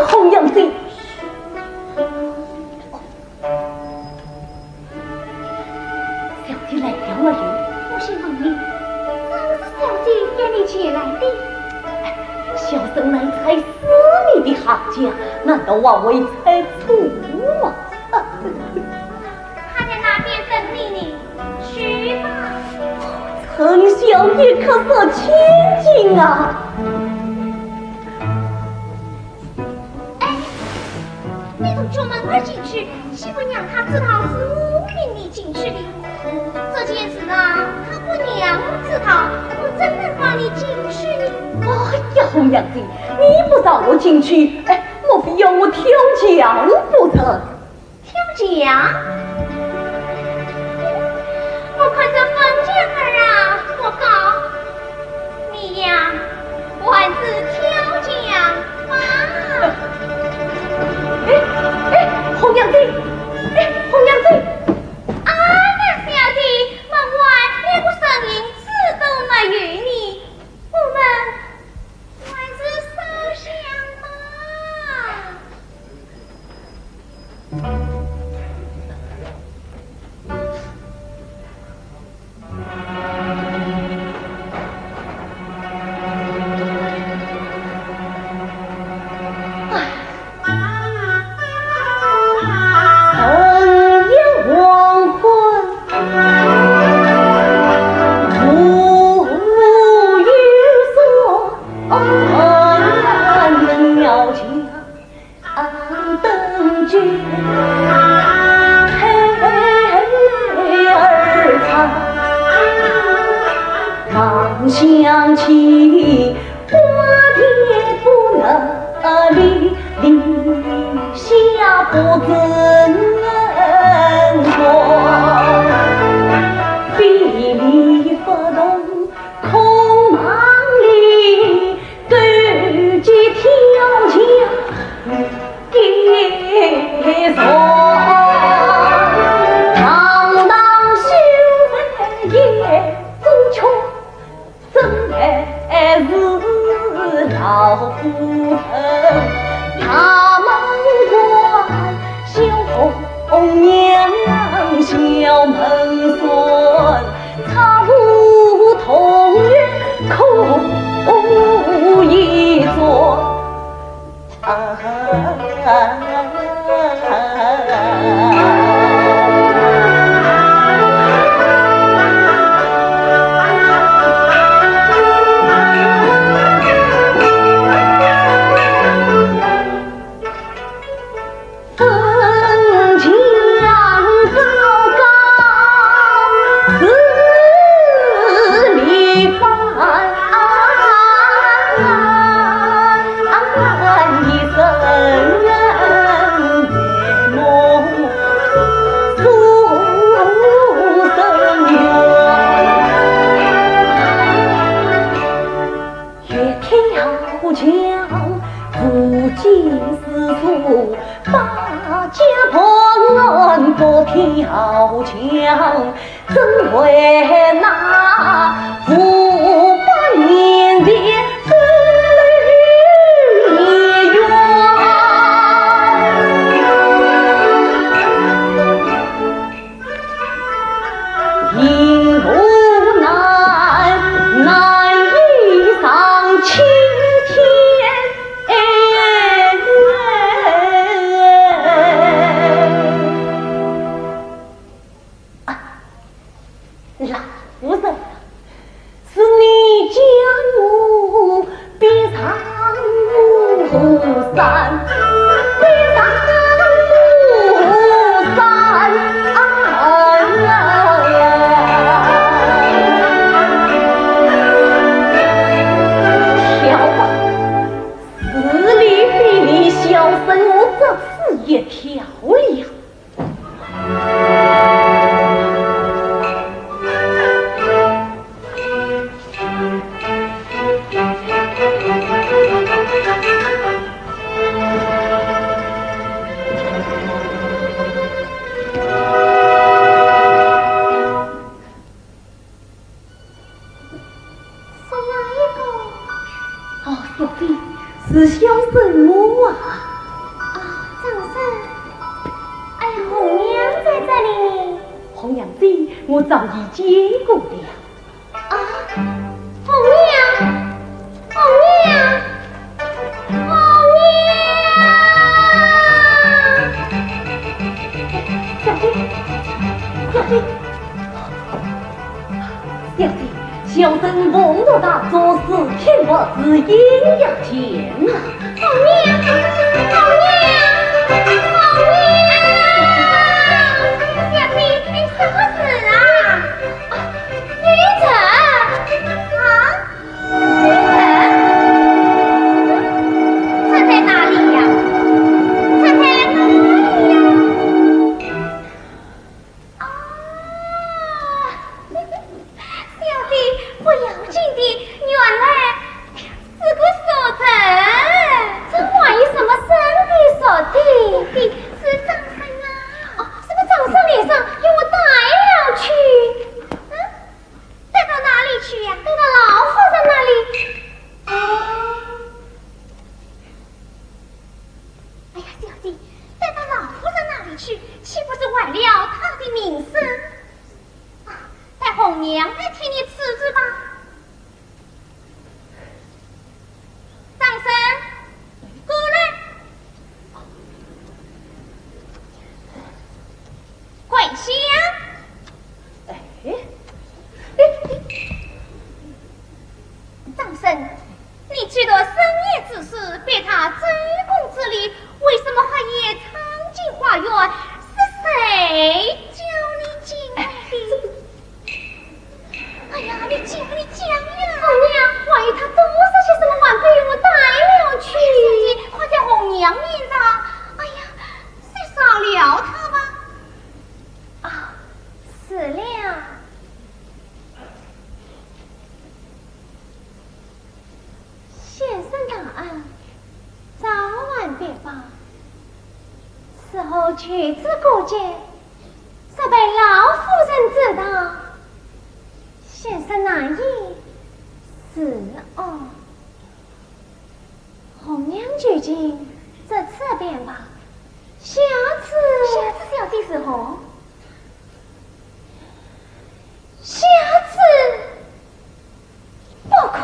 A: 红娘子，小姐来了没有？
C: 我是问你，正是小姐给你请来的。
A: 小生乃才私密的行家，难道枉为猜错吗？
C: 他在那边等你呢，去吧。
A: 丞相也可色千金啊！
C: 你从出门而进去，岂不让他知道是我命你进去的？这件事啊，他不娘知道，我怎能放你进去呢？
A: 哎呀，红娘子，你不让我进去，莫非要我挑奖不成？
C: 挑奖？我看这封奖儿啊，我告你呀，还是挑奖吧。
A: 红娘子，红娘子，
C: 啊，那小姐，门外连个声音子都没有呢，我们还是烧香吧。
A: 想起花蝶不能离下不怎能过，碧里不动空忙里，对接挑枪给索。老夫人，他们管小红娘小门孙，差不同月苦一座。挑枪，怎为那500年的子女缘？因无难以上情。老夫人，是你家母别上山，别上山跳吧，四里比小生我这次也跳了。是小生我啊！
C: 张生，哎呀，红娘在这里。
A: 红娘子，我早已接过了。
C: 红娘，红娘，红娘！
A: 小弟，小弟，小弟。小生奉着他做事天不知阴阳天啊！
C: 红娘，红娘，红娘！小弟，你什么事啊？女臣女臣，他在哪里呀？他在哪里呀？小弟。不要紧的，原来是个傻子，这话有什么生的说的？是张生啊！是个张生脸上给我带了去，带到哪里去呀？带到老夫人那里。哎呀，小弟，带到老夫人那里去，岂不是坏了他的名声？带红娘来替你辞职吧。张生，过来，跪下。张生，你去了深夜之时，被他追宫之礼，为什么还夜藏进花园？是谁叫你进来的？哎呀，你讲呀！红娘，万一他多少些什么晚被我带了去，快在红娘面上，哎呀，再少了他吧。死了。先生大恩，早晚别罢。此后去之过节，则被老夫人知道。先生难以是红娘究竟这次便罢，下次小弟是何？下次不可。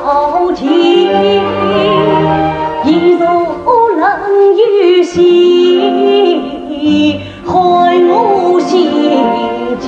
A: 交集，一如冷雨兮，害我心惊。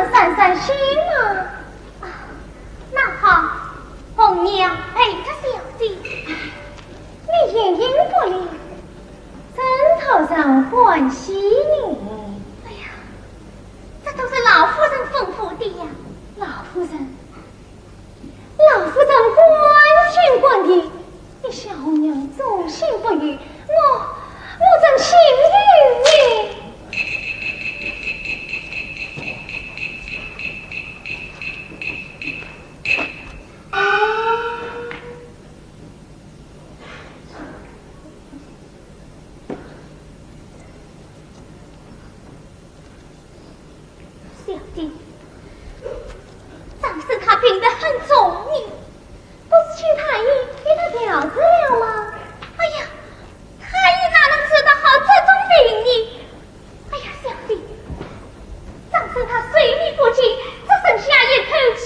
C: 能散散心吗？啊，那好，红娘陪着小姐，你言言不离，枕头上欢喜你。哎呀，这都是老夫人吩咐的呀。老夫人关心管的，你小娘忠心不渝，我真幸运呢。小姐，上次他病得很重呢，不是请太医给他调治了吗？哎呀，太医哪能治得好这种病呢？哎呀，小弟，上次他水力不济，只剩下一口气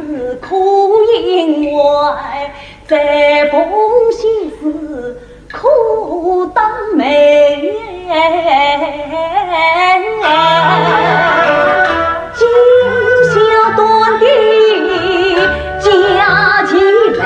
A: 子苦因外，这封信是苦当梅。今宵断地家起来。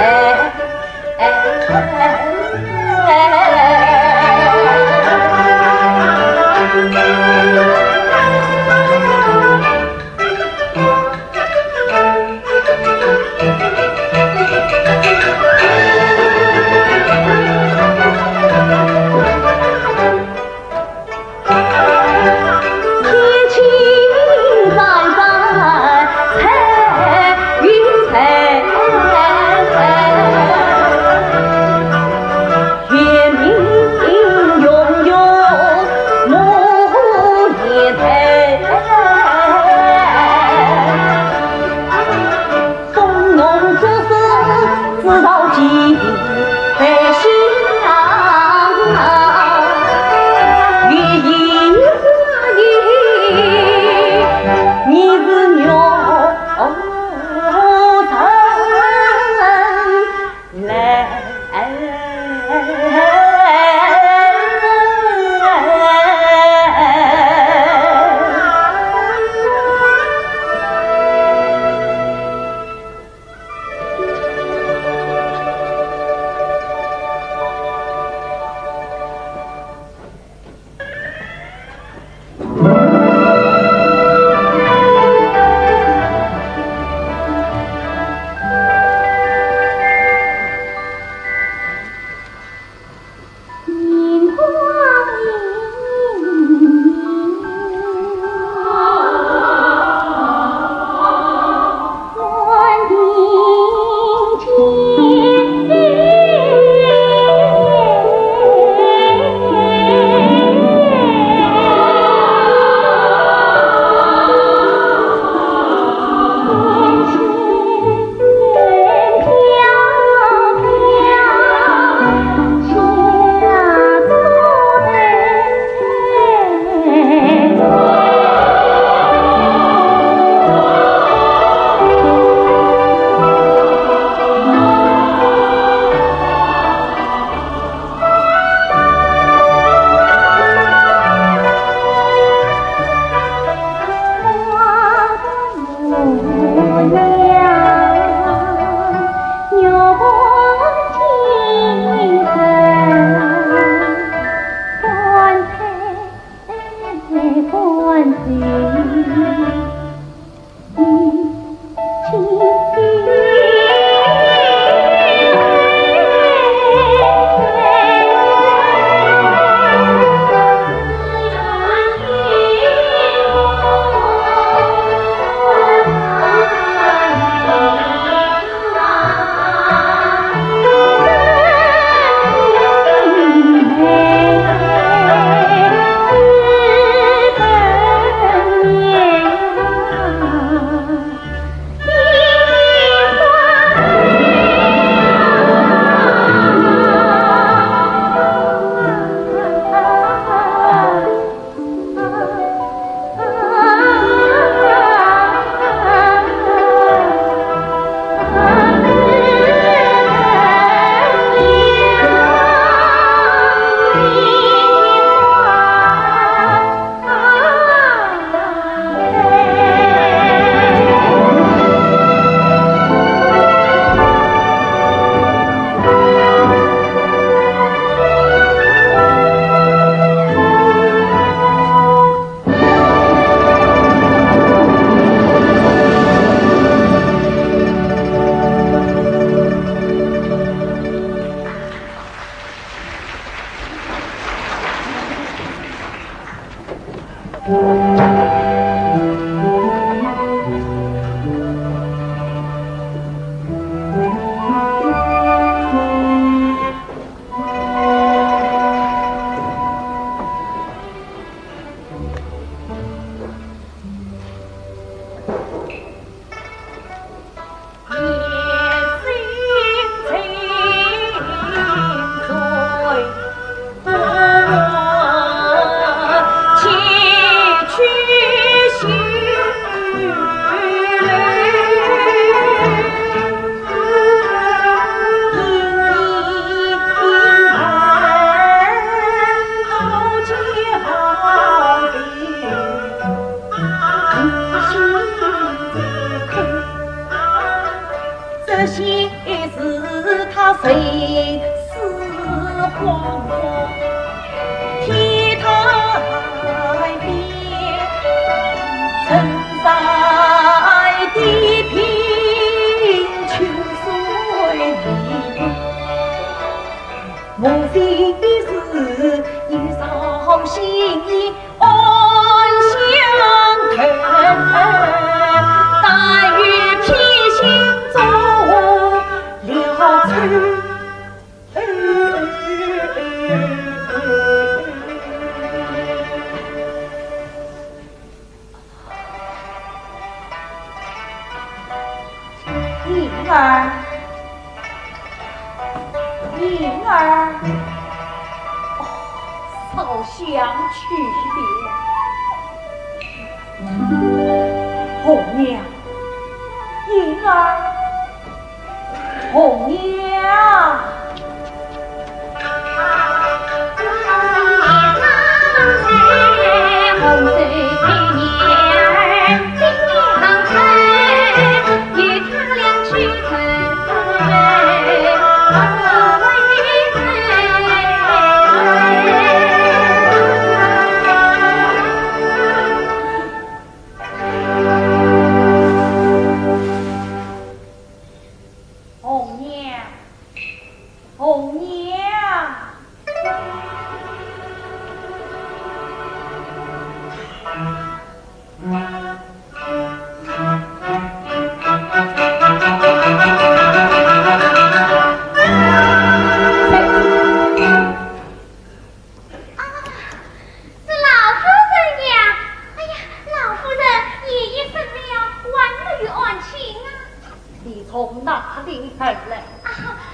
D: 这些是他谁死黄花，天台边沉在地平秋水里，梦心事有伤心暗相疼。但愿偏心中了春。银儿，银儿，哦，好想去了。红娘，银儿，红娘。
C: 红水配娘儿，今年开，与他俩去
D: 红娘，红娘。从哪里而来？
C: 啊，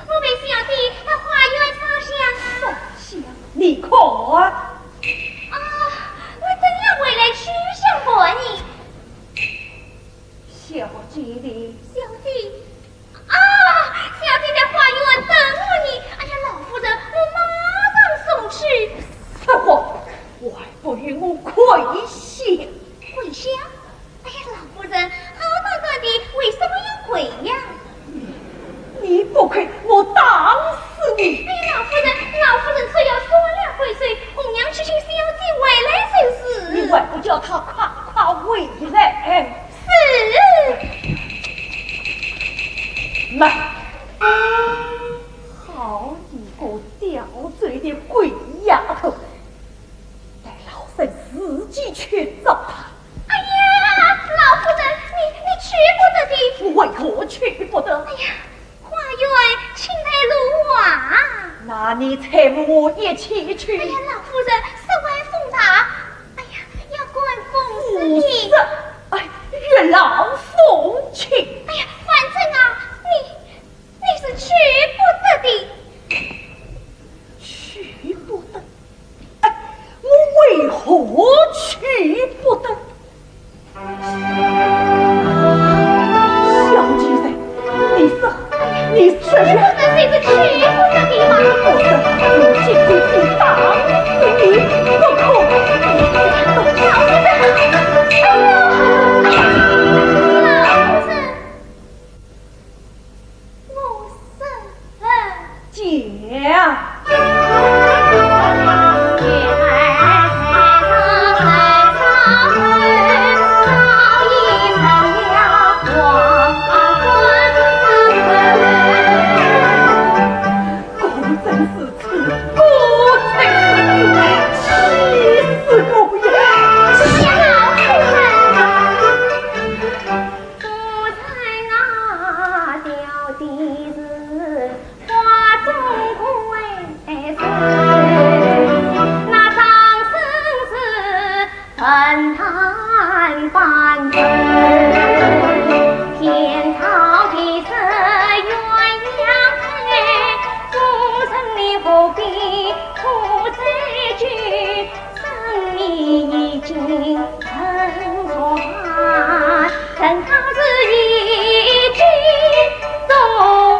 C: 我被小弟他花园烧香。
D: 香，你看啊！
C: 啊，我正要回来取香过你。
D: 小姐的，
C: 小弟，啊，小弟在花园等我你。哎呀，老夫人，我马上送去。
D: 什么？还不允我跪下？
C: 跪下？哎呀，老夫人，好端端的，为什么要跪呀？
D: 你不跪，我打死你！
C: 哎呀，老夫人虽要说了跪随，红娘去请小姐回来就是。
D: 你为不叫他快快回来？
C: 是。
D: 妈，好一个吊嘴的鬼丫头，待老身自己去找她。
C: 哎呀，老夫人，你去不得的。
D: 为何去不得？
C: 哎呀，花园青苔如瓦。
D: 那你才我一起去。
C: 哎呀，老夫人，十万风大。哎呀，要管风
D: 不
C: 事
D: 是，哎，月老风情。
C: 哎呀，反正啊，你是去不得的。
D: 去不得。哎，我为何去不得？小姐噻，你是
C: 老夫人谁是去不得的吗？
D: 不是，你今天你打死你不可。
C: 老夫人，哎呀，老夫人，我是
D: 讲。
C: thần than ban trời thiên thảo thì sơ yuan yang thế chúng sinh ni vô bi thu thế chi sinh ni yi jing thân thoa thần thảo tự yi chi dòng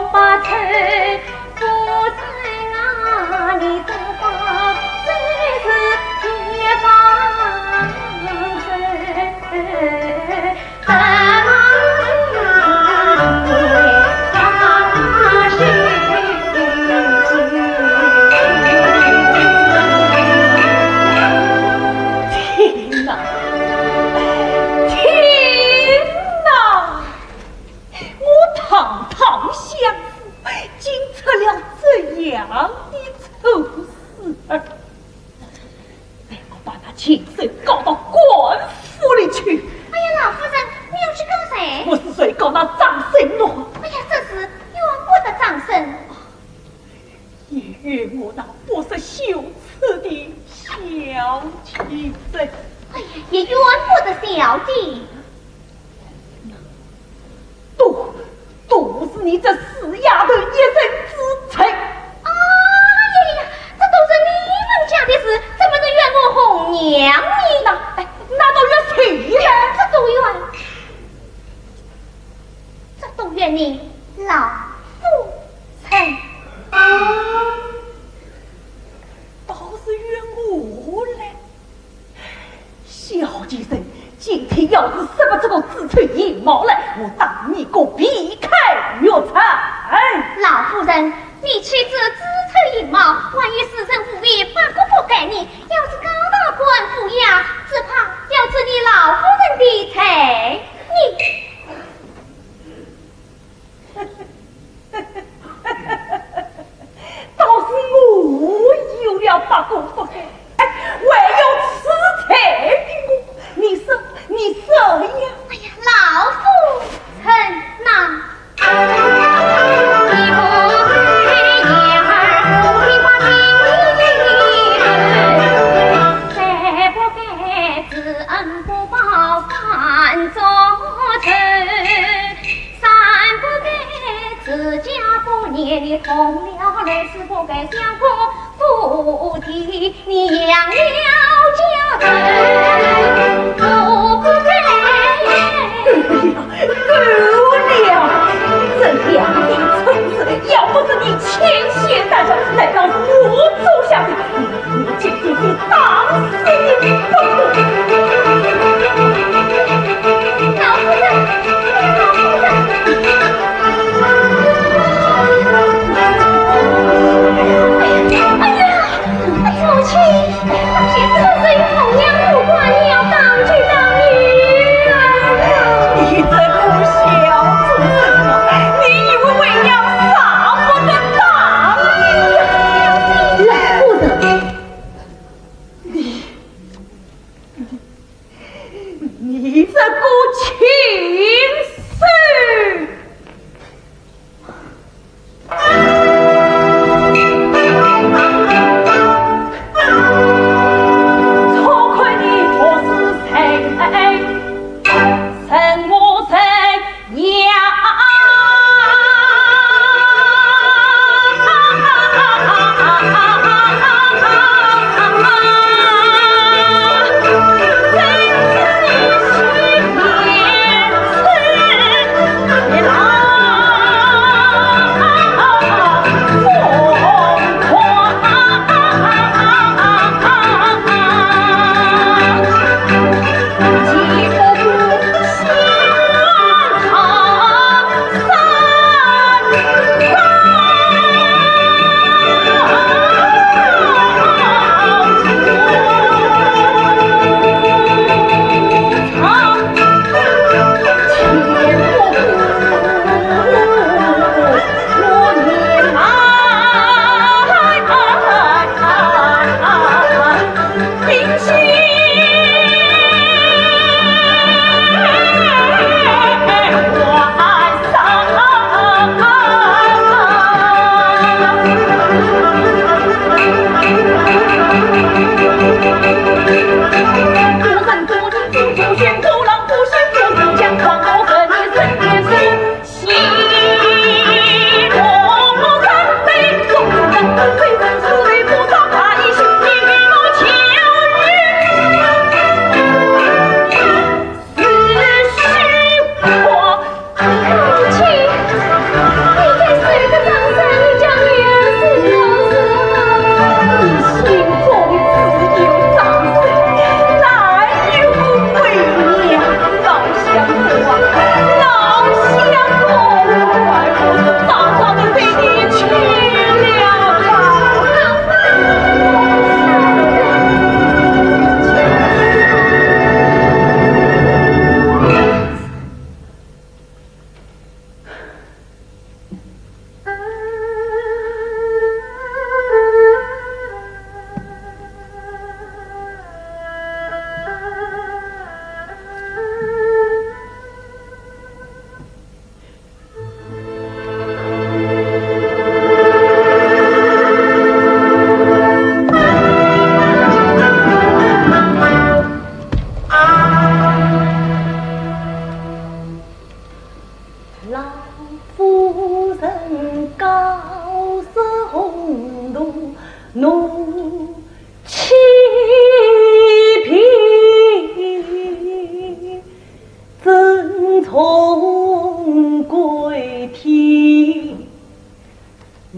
D: 堂堂相府，竟出了这样的丑事儿，待我把他亲手告到官府里去。
C: 哎呀，老夫人，你要去告谁？
D: 我是谁告那张生咯？
C: 哎呀，这是冤我的掌声。
D: 也怨我那不识羞耻的小妻子。
C: 哎呀，也冤我的小弟。
D: 都是你这死丫头一身之罪。
C: 哎呀，这都是你们家的事，怎么能怨我红娘你呢？
D: 那都怨谁呀？
C: 这都怨你老夫人。
D: 倒是怨我嘞。小姐生今天要是什么这个自吹阴谋来，我当你个避开岳才。
C: 老夫人，你去这自吹阴谋，万一私人无意把个不给你，要是告到官府呀，只怕要吃你老夫人的财。
D: 倒是我有了把功夫给，唯有此财的我，你说呀？
C: 哎呀，老夫人呐，你不配言儿，听话听再不该知恩不报反作仇，三不该自家不念你同了儿，四不该相公不提你养了家人，五不该
D: 够了！这两地村子，要不是你牵线带上，难道是我走下去？你今天就当死你不可！
C: 老夫人，哎呀，母亲，那些此事与红娘无关，你要当去当女儿。
D: 你这不孝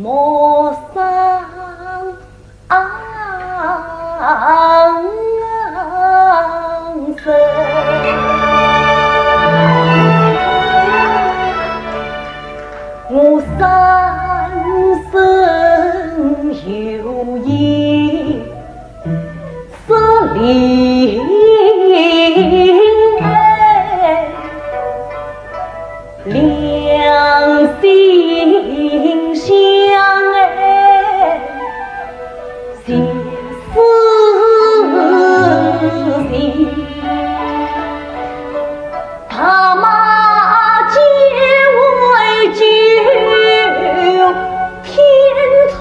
A: 莫上身。我三生有意失灵爱，两心相爱，结丝情。他妈结为酒，天醋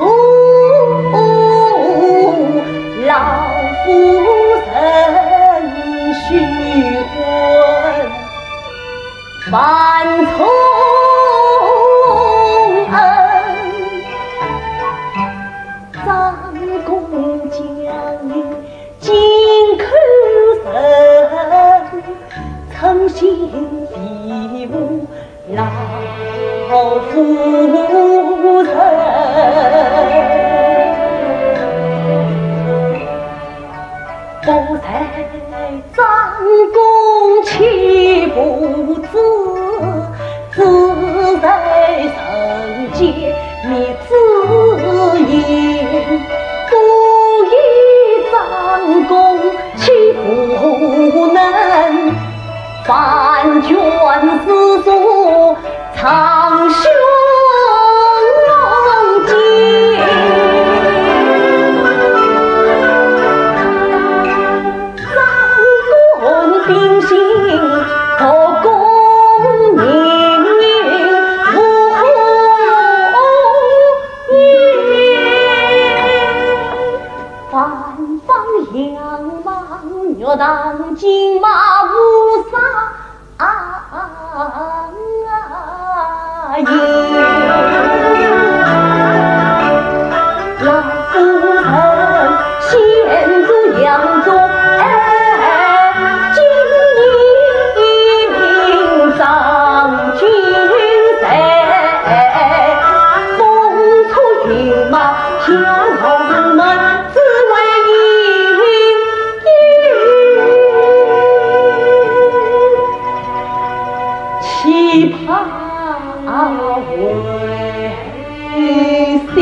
A: 老夫人须婚，万重恩。张公将金口神，诚心庇护老夫人。不才张公岂不知，自在人间觅知音。不以张公岂不能翻卷诗书藏胸襟。张公秉性可公明，无言。万方扬芒若当金马无上言。老夫人陷入杨中，金银张君在，风出云马下龙门，只为期盼为心。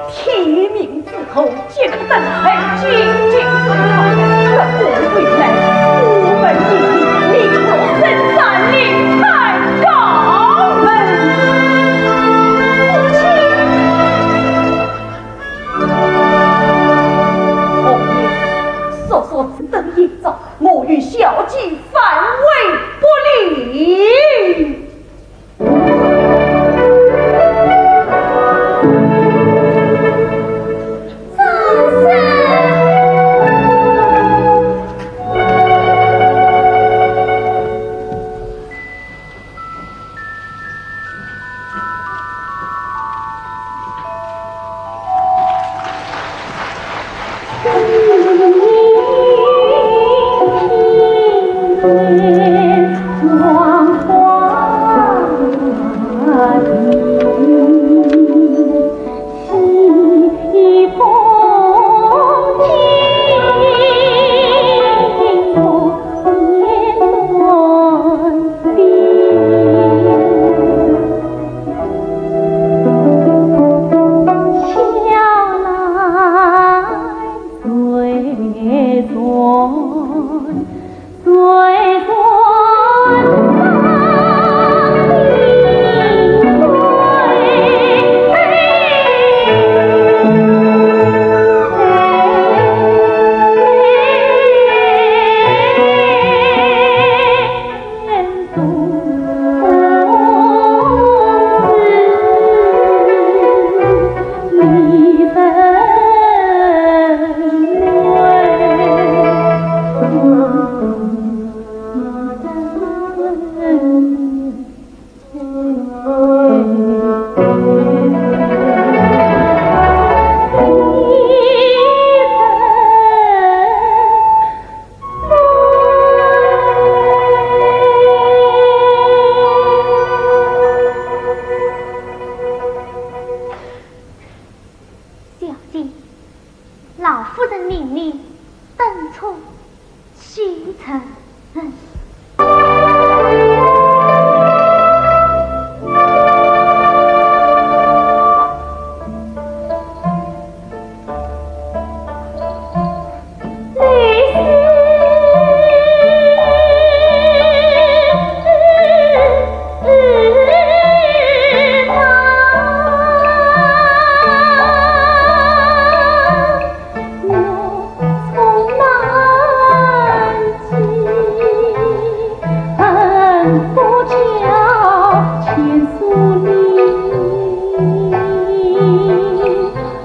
A: 天明之后，即可登台进京书法。可不回来，我们一落深山岭在高门。父亲，父爷，此等一招，我与小姐反为不利。
C: 张三。能命你等从西城。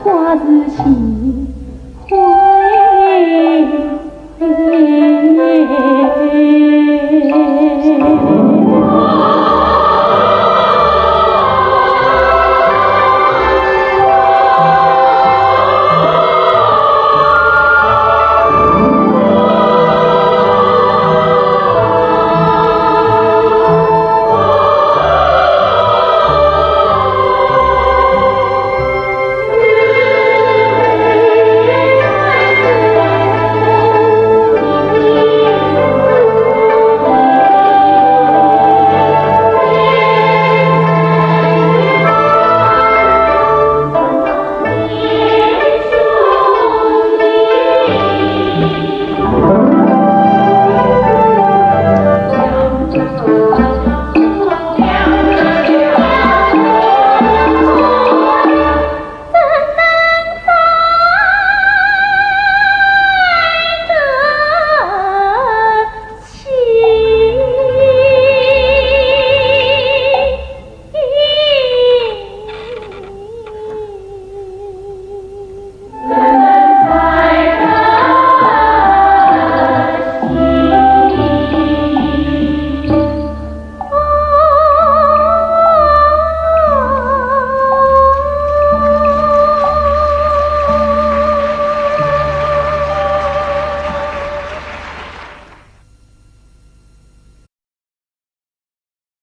B: 花自情。